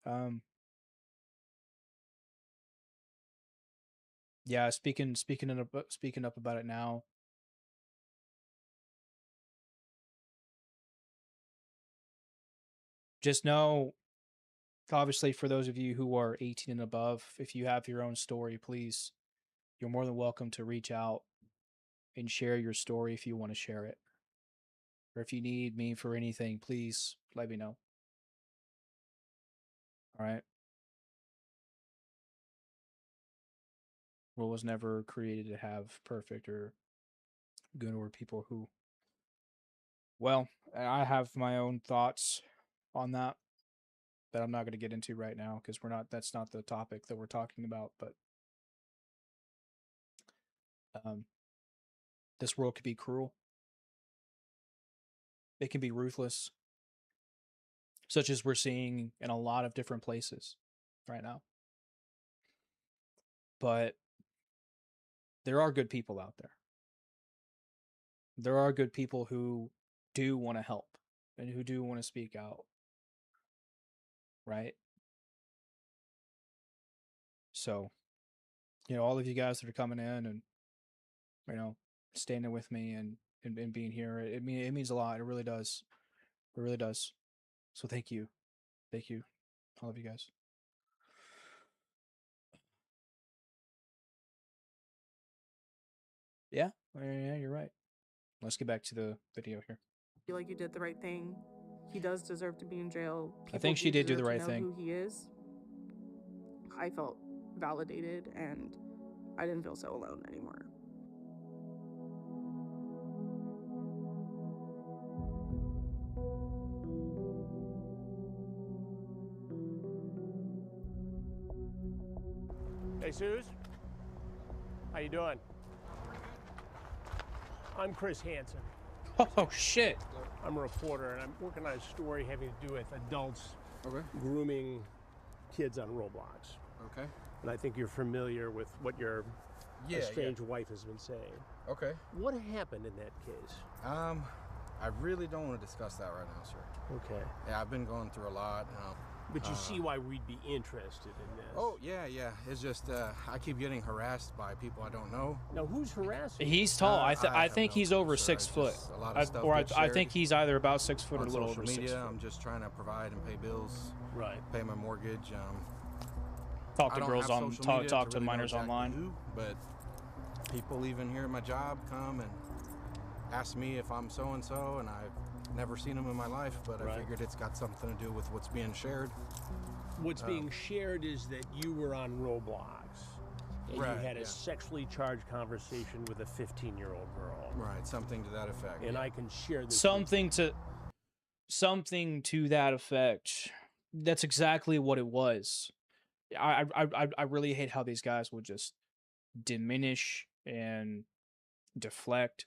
S1: um, yeah, speaking up about it now. Just know, obviously, for those of you who are 18 and above, if you have your own story, please, you're more than welcome to reach out and share your story if you want to share it. Or if you need me for anything, please let me know. All right. World was never created to have perfect or good or people who, well, I have my own thoughts on that I'm not going to get into right now because that's not the topic that we're talking about. But um, this world could be cruel. It can be ruthless, such as we're seeing in a lot of different places right now. But there are good people out there. There are good people who do want to help and who do want to speak out. Right? So, all of you guys that are coming in and, standing with me and being here, it means a lot. It really does. It really does. So thank you. Thank you. All of you guys. Yeah, you're right. Let's get back to the video here.
S8: I feel like you did the right thing. He does deserve to be in jail.
S1: I think she did do the right thing.
S8: Who he is. I felt validated and I didn't feel so alone anymore.
S2: Hey, Suze. How you doing? I'm Chris Hansen.
S1: Oh, shit.
S2: I'm a reporter, and I'm working on a story having to do with adults grooming kids on Roblox.
S12: Okay.
S2: And I think you're familiar with what your estranged wife has been saying.
S12: Okay.
S2: What happened in that case?
S12: I really don't want to discuss that right now, sir.
S2: Okay.
S12: Yeah, I've been going through a lot.
S2: But you see why we'd be interested in this.
S12: Oh, yeah. It's just I keep getting harassed by people I don't know.
S2: Now, who's harassing?
S1: He's tall. I think he's over 6 foot.
S12: A lot of stuff
S1: I think he's either about 6 foot or a little
S12: social
S1: over 6
S12: media.
S1: foot.
S12: I'm just trying to provide and pay bills.
S2: Right.
S12: Pay my mortgage.
S1: Talk to girls on talk to minors online.
S12: Who, but people even here at my job come and ask me if I'm so and so, and I've never seen them in my life, but I figured it's got something to do with what's being shared.
S2: What's being shared is that you were on Roblox and you had a sexually charged conversation with a 15-year-old girl.
S12: Right, something to that effect.
S2: And I can share this.
S1: Something to that effect. That's exactly what it was. I really hate how these guys would just diminish and deflect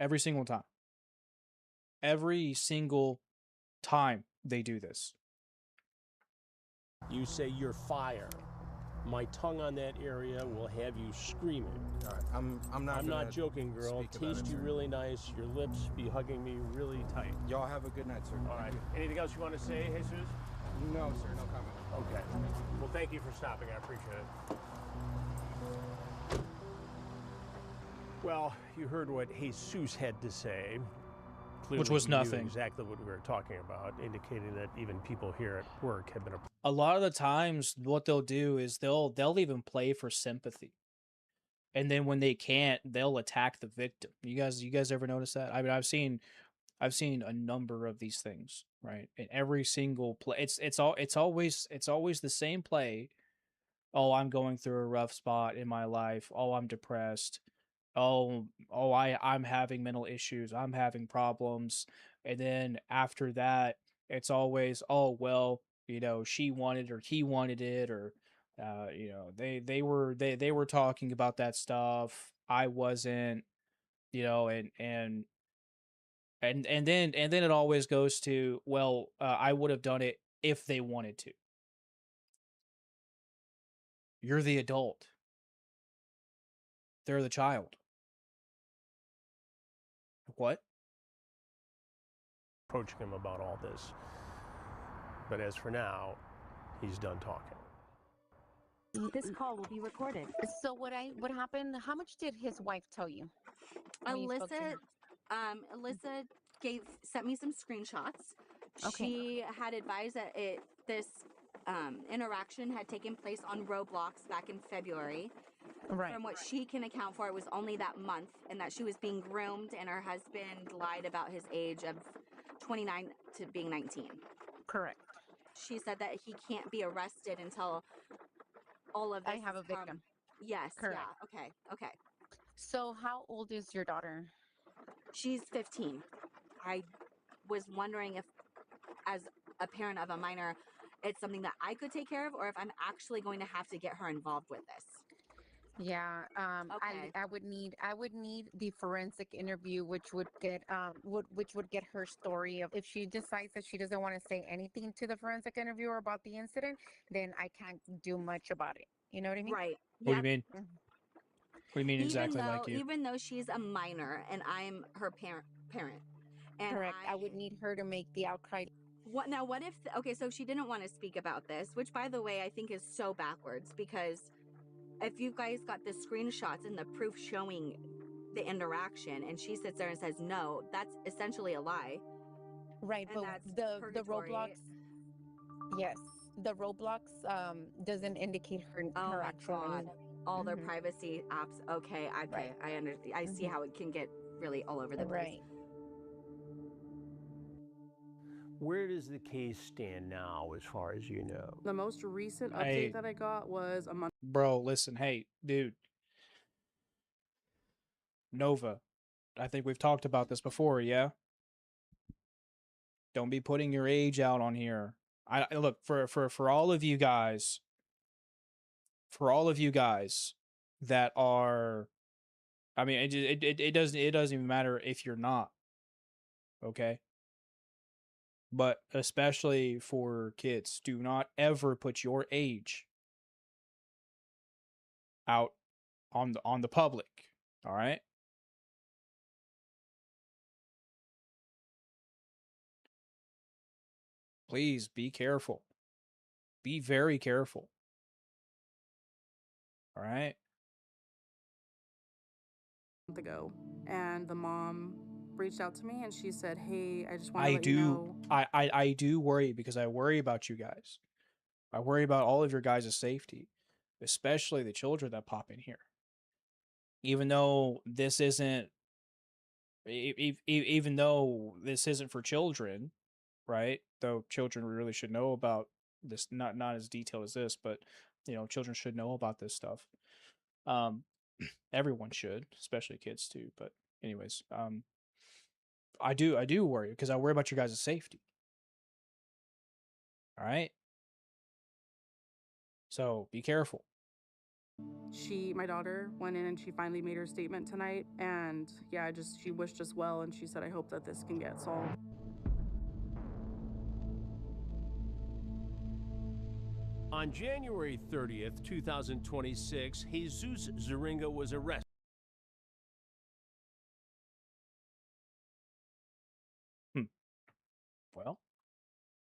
S1: every single time. Every single time they do this.
S2: You say you're fire. My tongue on that area will have you screaming.
S12: All right, I'm
S2: not joking, girl. Taste you really nice. Your lips be hugging me really tight.
S12: Y'all have a good night, sir.
S2: All right. Anything else you want to say, Jesus?
S12: No, sir. No comment.
S2: Okay. Well, thank you for stopping. I appreciate it. Well, you heard what Jesus had to say. Clearly,
S1: which was nothing.
S2: Exactly what we were talking about, indicating that even people here at work have been
S1: a lot of the times what they'll do is they'll even play for sympathy. And then when they can't, they'll attack the victim. You guys ever notice that? I mean, I've seen a number of these things, right? In every single play, it's always the same play. Oh, I'm going through a rough spot in my life. Oh, I'm depressed. I'm having mental issues. I'm having problems. And then after that, it's always, oh, well, she wanted or he wanted it, or they were talking about that stuff. I wasn't, and then it always goes to, well, I would have done it if they wanted to. You're the adult. They're the child. What?
S2: Approaching him about all this. But as for now, he's done talking.
S13: This call will be recorded.
S14: So what happened? How much did his wife tell you? when you spoke to her?
S13: Alyssa sent me some screenshots.
S14: Okay.
S13: She had advised that this interaction had taken place on Roblox back in February.
S14: Right.
S13: From what she can account for, it was only that month, and that she was being groomed, and her husband lied about his age of 29 to being 19.
S14: Correct.
S13: She said that he can't be arrested until all of this.
S14: I have a victim.
S13: Yes.
S14: Correct.
S13: Yeah. Okay.
S14: So how old is your daughter?
S13: She's 15. I was wondering if, as a parent of a minor, it's something that I could take care of, or if I'm actually going to have to get her involved with this.
S14: Yeah.
S13: Okay.
S14: I would need the forensic interview, which would get her story of, if she decides that she doesn't want to say anything to the forensic interviewer about the incident, then I can't do much about it. You know what I mean?
S13: Right.
S1: What do you mean?
S14: Mhm.
S1: What do you mean exactly like you?
S13: Even though she's a minor and I'm her parent, and
S14: Correct. I would need her to make the outcry.
S13: What if? Okay, so she didn't want to speak about this, which, by the way, I think is so backwards, because if you guys got the screenshots and the proof showing the interaction, and she sits there and says no, that's essentially a lie.
S14: Right,
S13: and
S14: but the Roblox, yes, the Roblox doesn't indicate her actual name.
S13: All their privacy apps. Okay,
S14: Right.
S13: I understand. I see how it can get really all over the place.
S14: Right.
S2: Where does the case stand now, as far as you know?
S8: The most recent update
S1: Hey.
S8: that I got was a month.
S1: Bro, listen, hey, dude. Nova, I think we've talked about this before, yeah? Don't be putting your age out on here. I look, for all of you guys, that are, I mean, it doesn't even matter if you're not, okay? But especially for kids, do not ever put your age out on the public, all right? Please be careful. Be very careful. All right?
S8: Ago, and the mom reached out to me and she said, "Hey, I just want to let you know."
S1: I do worry, because I worry about you guys. I worry about all of your guys' safety, especially the children that pop in here. Even though this isn't even though this isn't for children, right? Though children really should know about this, not as detailed as this, but children should know about this stuff. Everyone should, especially kids too. But anyways, I do worry, because I worry about your guys' safety. All right? So be careful.
S8: My daughter went in and she finally made her statement tonight, and yeah, she wished us well, and she said, "I hope that this can get solved."
S2: On January 30th, 2026, Jesus Zeringa was arrested.
S1: Well,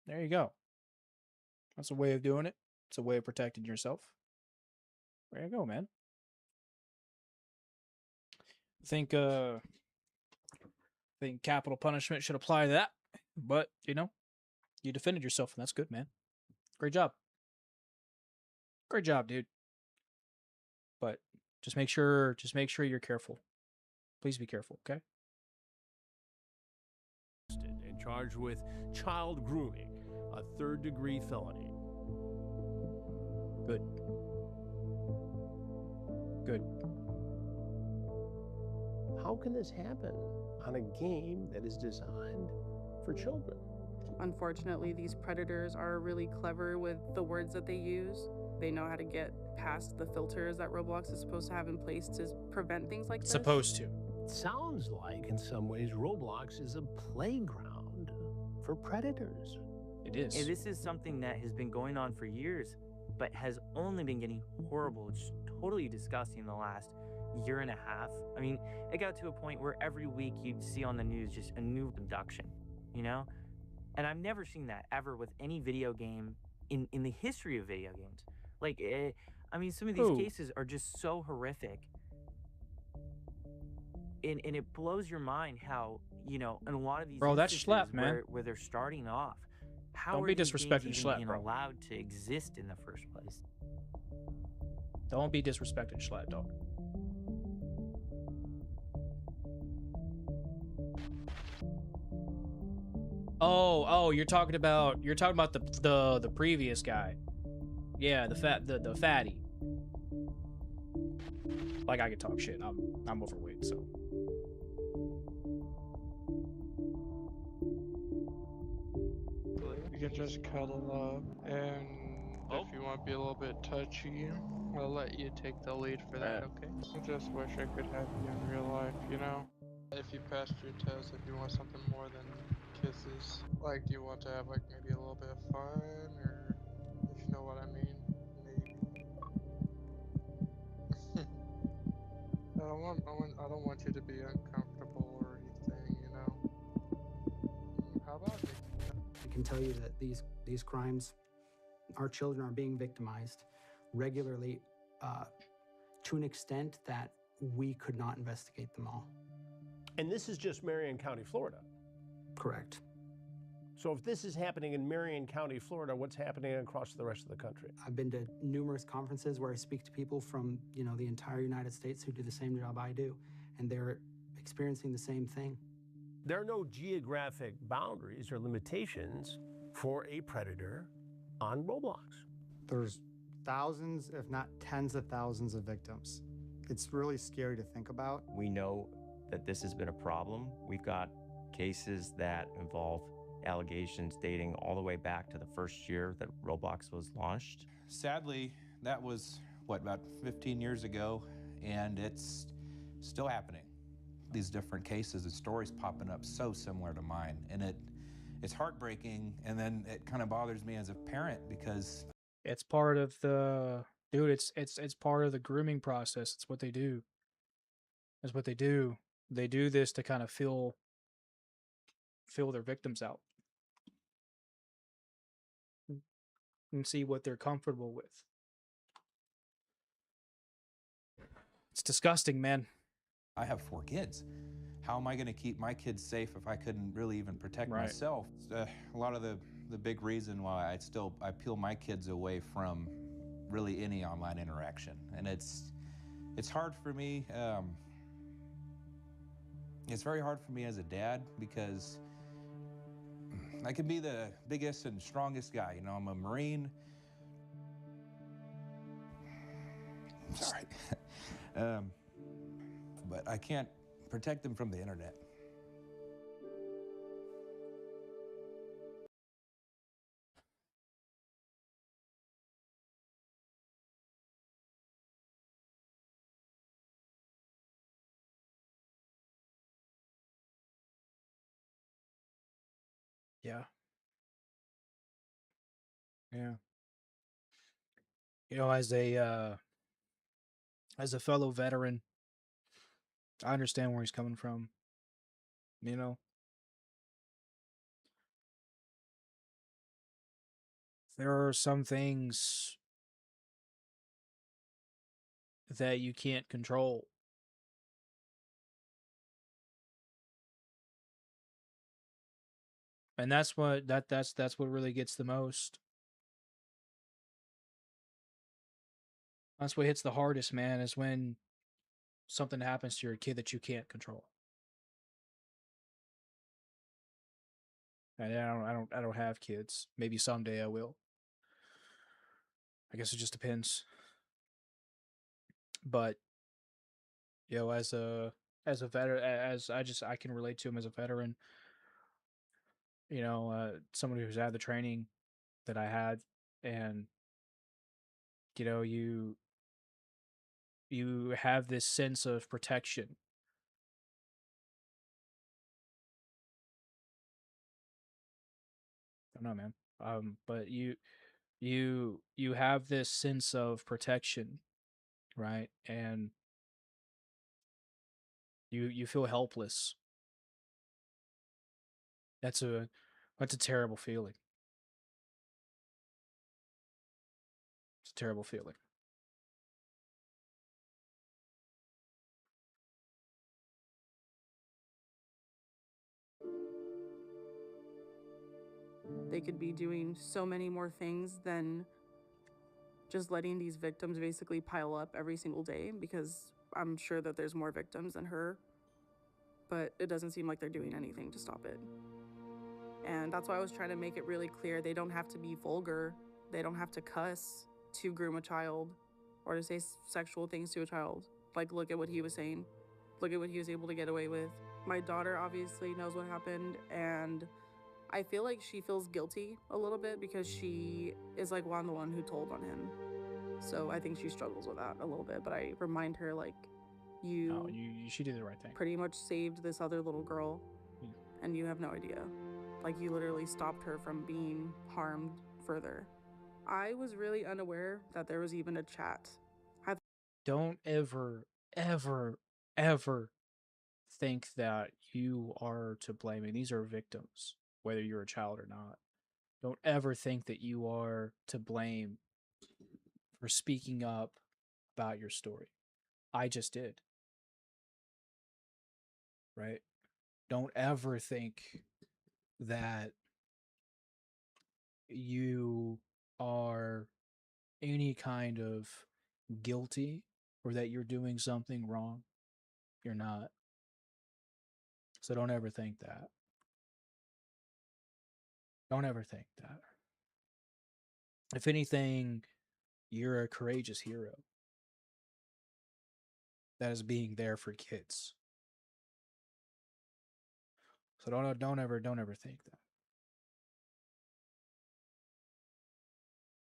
S1: there you go. That's a way of doing it. It's a way of protecting yourself. There you go, man. I think capital punishment should apply to that. But, you defended yourself, and that's good, man. Great job. Great job, dude. But just make sure you're careful. Please be careful, okay?
S2: And charged with child grooming, a third-degree felony.
S1: Good. Good.
S2: How can this happen on a game that is designed for children?
S8: Unfortunately, these predators are really clever with the words that they use. They know how to get past the filters that Roblox is supposed to have in place to prevent things like this.
S1: Supposed to.
S2: It sounds like, in some ways, Roblox is a playground for predators.
S1: It is.
S3: Hey, this is something that has been going on for years. but has only been getting horrible, just totally disgusting in the last year and a half. I mean, it got to a point where every week you'd see on the news just a new abduction, you know? And I've never seen that ever with any video game in the history of video games. Like, I mean, some of these cases are just so horrific. And it blows your mind how, you know, in a lot of these
S1: Bro, that's
S3: instances
S1: schlep, man.
S3: where they're starting off, how
S1: Don't
S3: are
S1: be
S3: these games
S1: disrespecting
S3: even
S1: schlep,
S3: being
S1: bro.
S3: allowed to exist in the first place?
S1: Don't be disrespecting schlep, dog. Oh, you're talking about the previous guy. Yeah, the fatty. Like I could talk shit. I'm overweight, so.
S15: You can just cuddle up, and if you want to be a little bit touchy, I'll let you take the lead for that, okay? I just wish I could have you in real life, you know? If you passed your test, if you want something more than kisses, like, do you want to have, like, maybe a little bit of fun, or if you know what I mean, maybe. I don't want you to be uncomfortable or anything, you know? How about it?
S10: I can tell you that these crimes, our children are being victimized regularly to an extent that we could not investigate them all.
S2: And this is just Marion County, Florida.
S10: Correct.
S2: So if this is happening in Marion County, Florida, what's happening across the rest of the country?
S10: I've been to numerous conferences where I speak to people from, you know, the entire United States who do the same job I do, and they're experiencing the same thing.
S2: There are no geographic boundaries or limitations for a predator on Roblox.
S4: There's thousands, if not tens of thousands of victims. It's really scary to think about.
S7: We know that this has been a problem. We've got cases that involve allegations dating all the way back to the first year that Roblox was launched.
S5: Sadly, that was, what, about 15 years ago, and it's still happening. These different cases and stories popping up so similar to mine, and it's heartbreaking, and then it kind of bothers me as a parent because
S1: it's part of the dude. It's part of the grooming process. It's what they do. It's what they do. They do this to kind of feel their victims out and see what they're comfortable with. It's disgusting, man.
S5: I have 4 kids. How am I going to keep my kids safe if I couldn't really even protect myself? A lot of the big reason why I peel my kids away from really any online interaction, and it's hard for me. It's very hard for me as a dad because I can be the biggest and strongest guy. You know, I'm a Marine. Sorry. But I can't protect them from the internet.
S1: Yeah. Yeah. You know, as a fellow veteran, I understand where he's coming from. You know, there are some things that you can't control. And that's what that's what really gets the most. That's what hits the hardest, man, is when something happens to your kid that you can't control. And I don't have kids. Maybe someday I will. I guess it just depends. But you know, as a veteran, as I can relate to him as a veteran. You know, someone who's had the training that I had, and you know, you have this sense of protection. I don't know, man. But you have this sense of protection, right? And you feel helpless. That's a terrible feeling. It's a terrible feeling.
S8: They could be doing so many more things than just letting these victims basically pile up every single day, because I'm sure that there's more victims than her, but it doesn't seem like they're doing anything to stop it. And that's why I was trying to make it really clear. They don't have to be vulgar. They don't have to cuss to groom a child or to say sexual things to a child. Like, look at what he was saying. Look at what he was able to get away with. My daughter obviously knows what happened, and I feel like she feels guilty a little bit because she is like, well, I'm the one who told on him. So I think she struggles with that a little bit, but I remind her, like,
S1: No, she did the right thing.
S8: pretty much saved this other little girl, and you have no idea. Like, you literally stopped her from being harmed further. I was really unaware that there was even a chat.
S1: Don't ever, ever, ever think that you are to blame. And these are victims, whether you're a child or not. Don't ever think that you are to blame for speaking up about your story. I just did. Right? Don't ever think that you are any kind of guilty or that you're doing something wrong. You're not. So don't ever think that. Don't ever think that. If anything, you're a courageous hero that is being there for kids. So don't ever think that.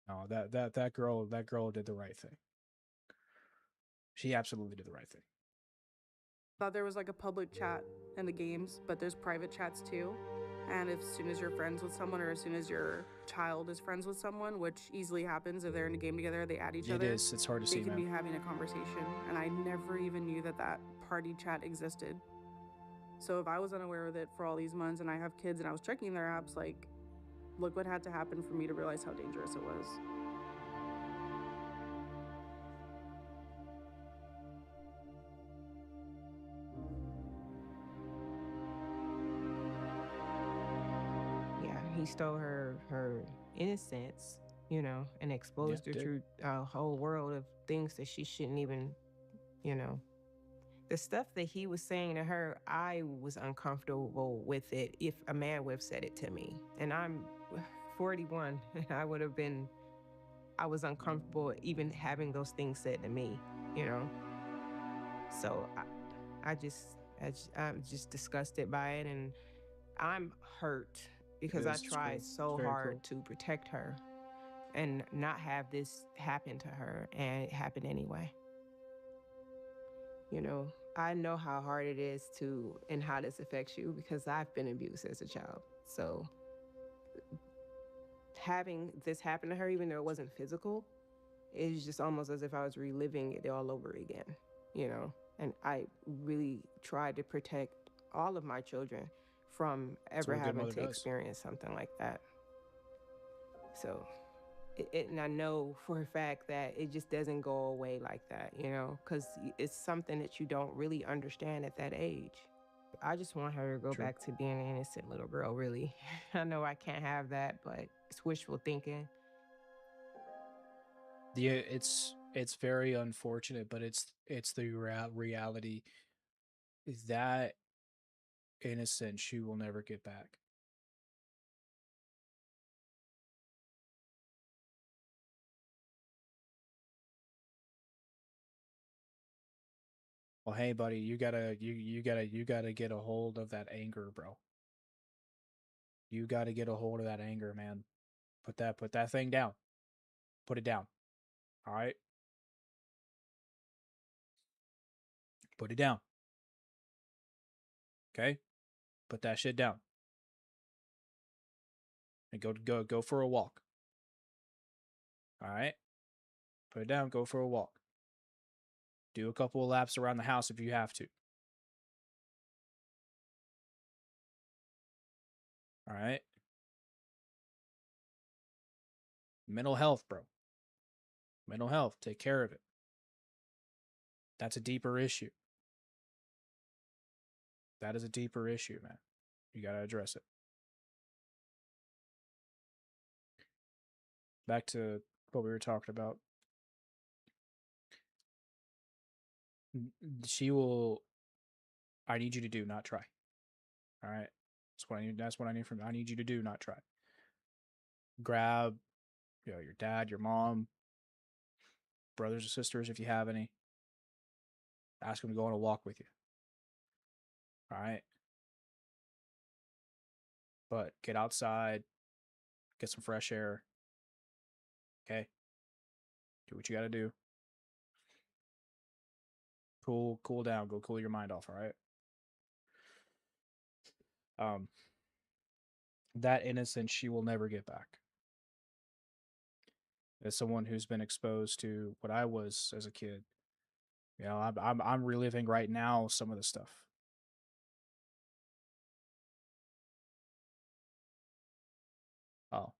S1: No, that girl did the right thing. She absolutely did the right thing.
S8: Thought there was like a public chat in the games, but there's private chats too. And as soon as you're friends with someone, or as soon as your child is friends with someone, which easily happens if they're in a game together, they add each other.
S1: It is. It's hard to see,
S8: They can
S1: man.
S8: be having a conversation, and I never even knew that party chat existed. So if I was unaware of it for all these months, and I have kids, and I was checking their apps, like, look what had to happen for me to realize how dangerous it was.
S6: Yeah, he stole her innocence, you know, and exposed her to a whole world of things that she shouldn't even, you know. The stuff that he was saying to her, I was uncomfortable with it if a man would have said it to me. And I'm 41, and I was uncomfortable even having those things said to me, you know. So I'm just disgusted by it, and I'm hurt because I tried so hard to protect her and not have this happen to her, and it happened anyway. You know, I know how hard it is and how this affects you because I've been abused as a child. So having this happen to her, even though it wasn't physical, is just almost as if I was reliving it all over again, you know? And I really tried to protect all of my children from ever having to experience something like that. So, and I know for a fact that it just doesn't go away like that, you know, because it's something that you don't really understand at that age. I just want her to go back to being an innocent little girl, really. I know I can't have that, but it's wishful thinking.
S1: Yeah, it's very unfortunate, but it's the reality. That innocence she will never get back. Well, hey, buddy, you gotta get a hold of that anger, bro. You gotta get a hold of that anger, man. Put that thing down. Put it down. All right. Put it down. Okay. Put that shit down. And go for a walk. All right. Put it down. Go for a walk. Do a couple of laps around the house if you have to. All right. Mental health, bro. Mental health. Take care of it. That's a deeper issue. That is a deeper issue, man. You got to address it. Back to what we were talking about. She will. I need you to do, not try. All right. That's what I need. That's what I need from. I need you to do, not try. Grab, your dad, your mom, brothers or sisters if you have any. Ask them to go on a walk with you. All right. But get outside, get some fresh air. Okay. Do what you got to do. Cool down. Go cool your mind off. All right. That innocence she will never get back. As someone who's been exposed to what I was as a kid, I'm reliving right now some of the stuff. Oh,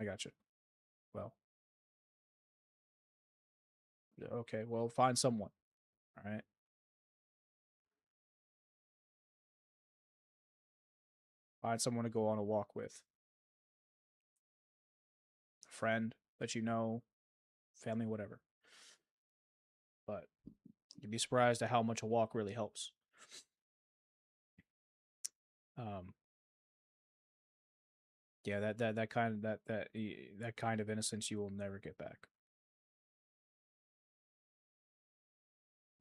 S1: I got you. Well, okay. Well, find someone. All right. Find someone to go on a walk with. A friend that you know, family, whatever. But you'd be surprised at how much a walk really helps. Yeah, that kind of innocence you will never get back.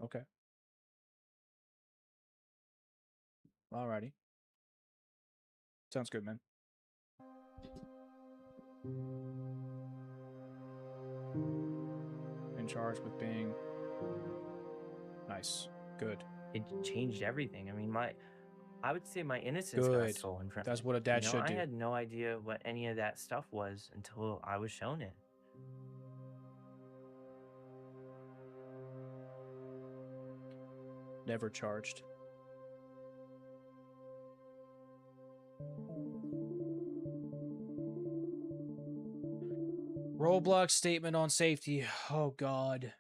S1: Okay. Alrighty. Sounds good, man. In charge with being nice. Good.
S3: It changed everything. I mean, I would say my innocence got stolen from me.
S1: That's what a dad should do.
S3: I had no idea what any of that stuff was until I was shown it.
S1: Never charged. Roblox statement on safety. Oh God.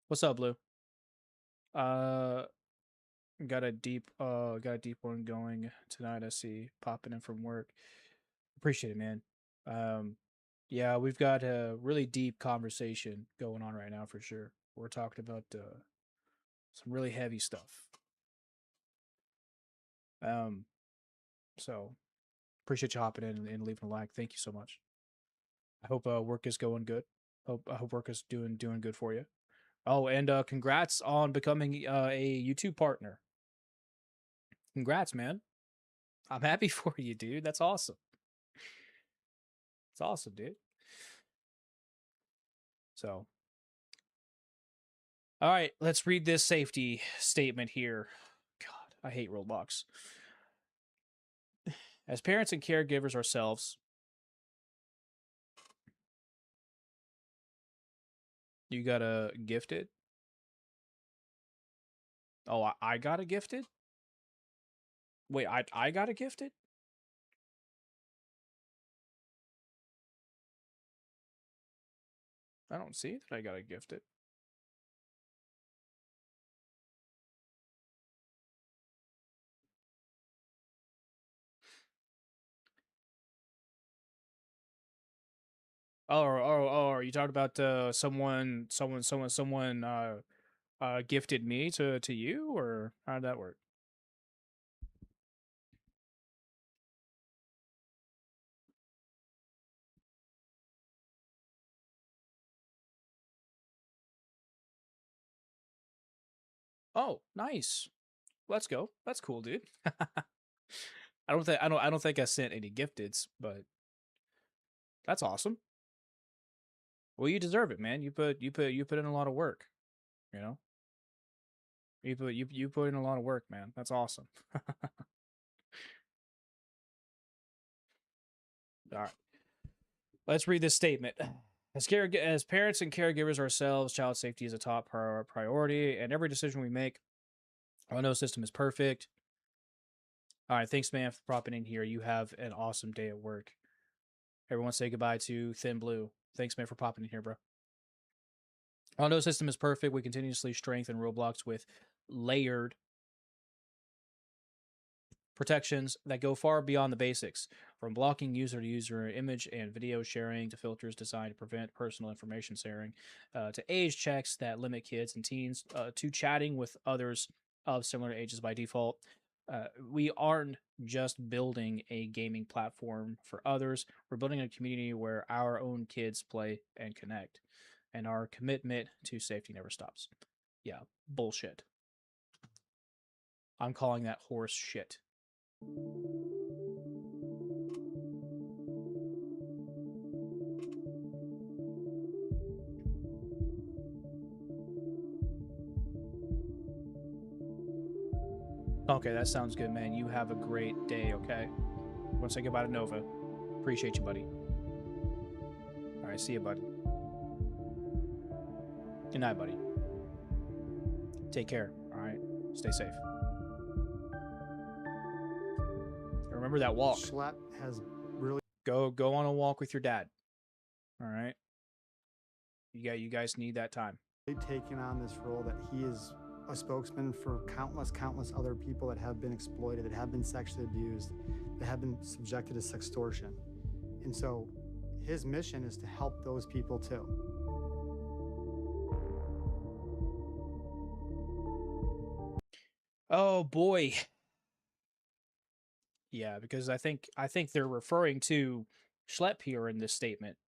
S1: What's up, Blue? Got a deep one going tonight. I see popping in from work. Appreciate it, man. Yeah, we've got a really deep conversation going on right now for sure. We're talking about some really heavy stuff. So appreciate you hopping in and leaving a like. Thank you so much. I hope work is going good. I hope work is doing good for you. Oh, and congrats on becoming a YouTube partner. Congrats, man. I'm happy for you, dude. That's awesome. It's awesome, dude. So, all right, let's read this safety statement here. God, I hate Roblox. As parents and caregivers ourselves, you got a gifted? Oh, I got a gifted? Wait, I got a gifted? I don't see that I got a gifted. Oh, are you talking about someone gifted me to you, or how did that work? Oh, nice. Let's go. That's cool, dude. I don't think I sent any gifteds, but that's awesome. Well, you deserve it, man. You put in a lot of work, you know? You put in a lot of work, man. That's awesome. All right. Let's read this statement. As parents and caregivers ourselves, child safety is a top priority, and every decision we make, our no system is perfect. All right, thanks, man, for popping in here. You have an awesome day at work. Everyone say goodbye to Thin Blue. Thanks, man, for popping in here, bro. Our no system is perfect. We continuously strengthen Roblox with layered protections that go far beyond the basics, from blocking user-to-user image and video sharing to filters designed to prevent personal information sharing, to age checks that limit kids and teens, to chatting with others of similar ages by default. We aren't just building a gaming platform for others. We're building a community where our own kids play and connect. And our commitment to safety never stops. Yeah, bullshit. I'm calling that horse shit. Okay, that sounds good, man. You have a great day, okay? I want to say goodbye to Nova. Appreciate you, buddy. All right, see you, buddy. Good night, buddy. Take care, all right? Stay safe. Remember that walk.
S4: Schlep has really
S1: go on a walk with your dad. All right? You guys need that time.
S4: taken on this role that he is a spokesman for countless other people that have been exploited, that have been sexually abused, that have been subjected to sextortion. And so his mission is to help those people too.
S1: Oh boy. Yeah, because I think they're referring to Schlep here in this statement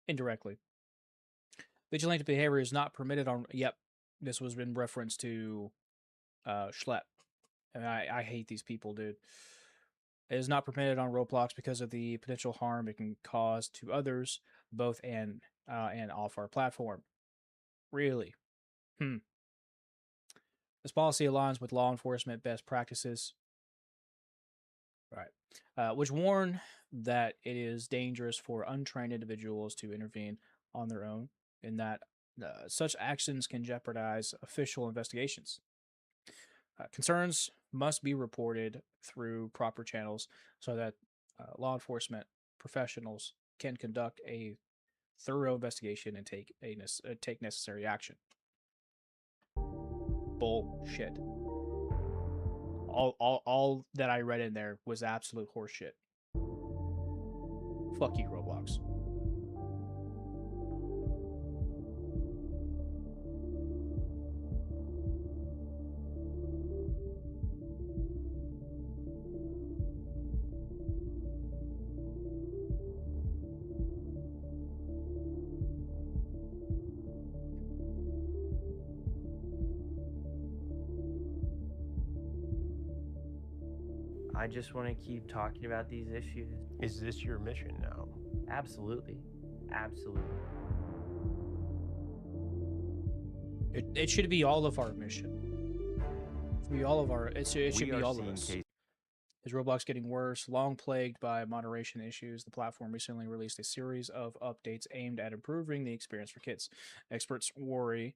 S1: indirectly. Vigilante behavior is not permitted on. Yep, this was in reference to Schlep, and I hate these people, dude. It is not permitted on Roblox because of the potential harm it can cause to others, both and off our platform. Really? This policy aligns with law enforcement best practices. Right. Which warn that it is dangerous for untrained individuals to intervene on their own, and that such actions can jeopardize official investigations. Concerns must be reported through proper channels so that law enforcement professionals can conduct a thorough investigation and take necessary action. Bullshit. All that I read in there was absolute horseshit. Fuck you, Roblox.
S3: I just want to keep talking about these issues.
S2: Is this your mission now?
S3: Absolutely. Absolutely.
S1: It should be all of our mission. It should be all of our. It should be all of us. Is Roblox getting worse? Long plagued by moderation issues, the platform recently released a series of updates aimed at improving the experience for kids. Experts worry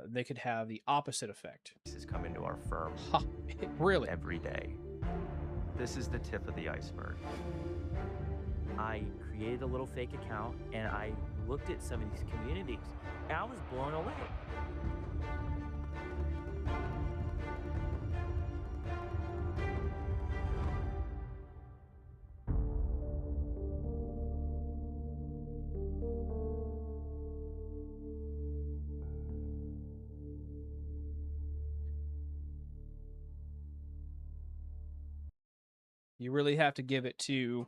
S1: they could have the opposite effect.
S7: This has come into our firm
S1: really
S7: every day. This is the tip of the iceberg.
S3: I created a little fake account and I looked at some of these communities and I was blown away.
S1: You really have to give it to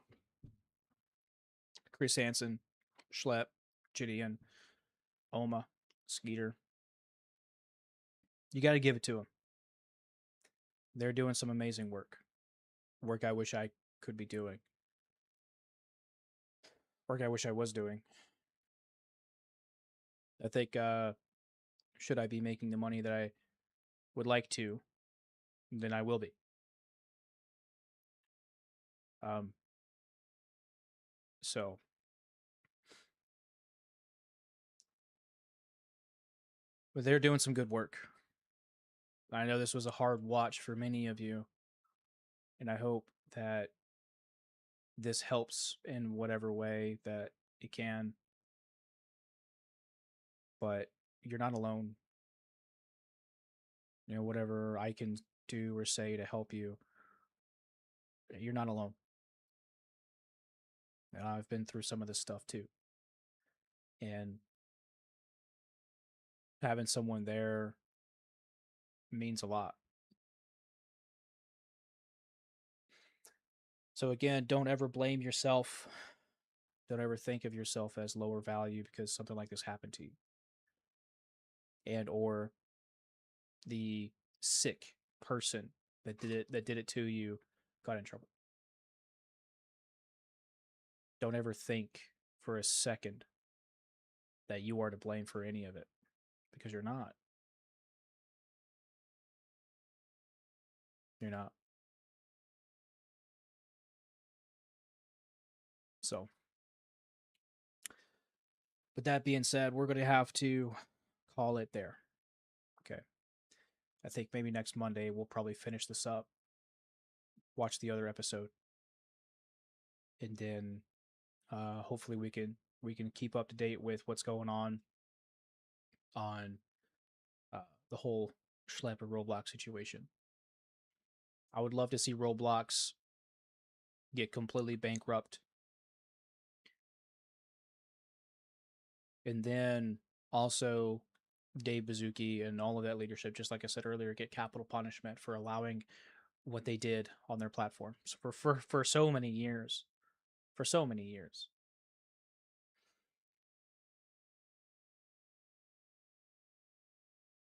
S1: Chris Hansen, Schlep, Gideon, Oma, Skeeter. You got to give it to them. They're doing some amazing work. Work I wish I could be doing. Work I wish I was doing. I think, should I be making the money that I would like to, then I will be. So, but they're doing some good work. I know this was a hard watch for many of you, and I hope that this helps in whatever way that it can. But you're not alone. You know, whatever I can do or say to help you, you're not alone. And I've been through some of this stuff too. And having someone there means a lot. So again, don't ever blame yourself. Don't ever think of yourself as lower value because something like this happened to you. And or the sick person that did it to you got in trouble. Don't ever think for a second that you are to blame for any of it because you're not. You're not. So, with that being said, we're going to have to call it there. Okay. I think maybe next Monday we'll probably finish this up, watch the other episode, and then hopefully we can keep up to date with what's going on the whole Schlep and Roblox situation. I would love to see Roblox get completely bankrupt, and then also Dave Bazuki and all of that leadership, just like I said earlier, get capital punishment for allowing what they did on their platform for so many years. For so many years.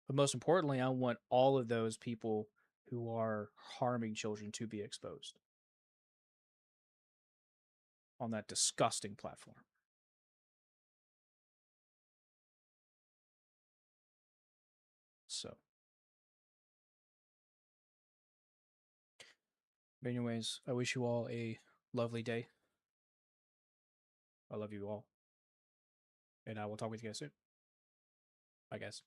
S1: But most importantly, I want all of those people who are harming children to be exposed on that disgusting platform. So, but anyways, I wish you all a lovely day. I love you all. And I will talk with you guys soon. Bye, guys.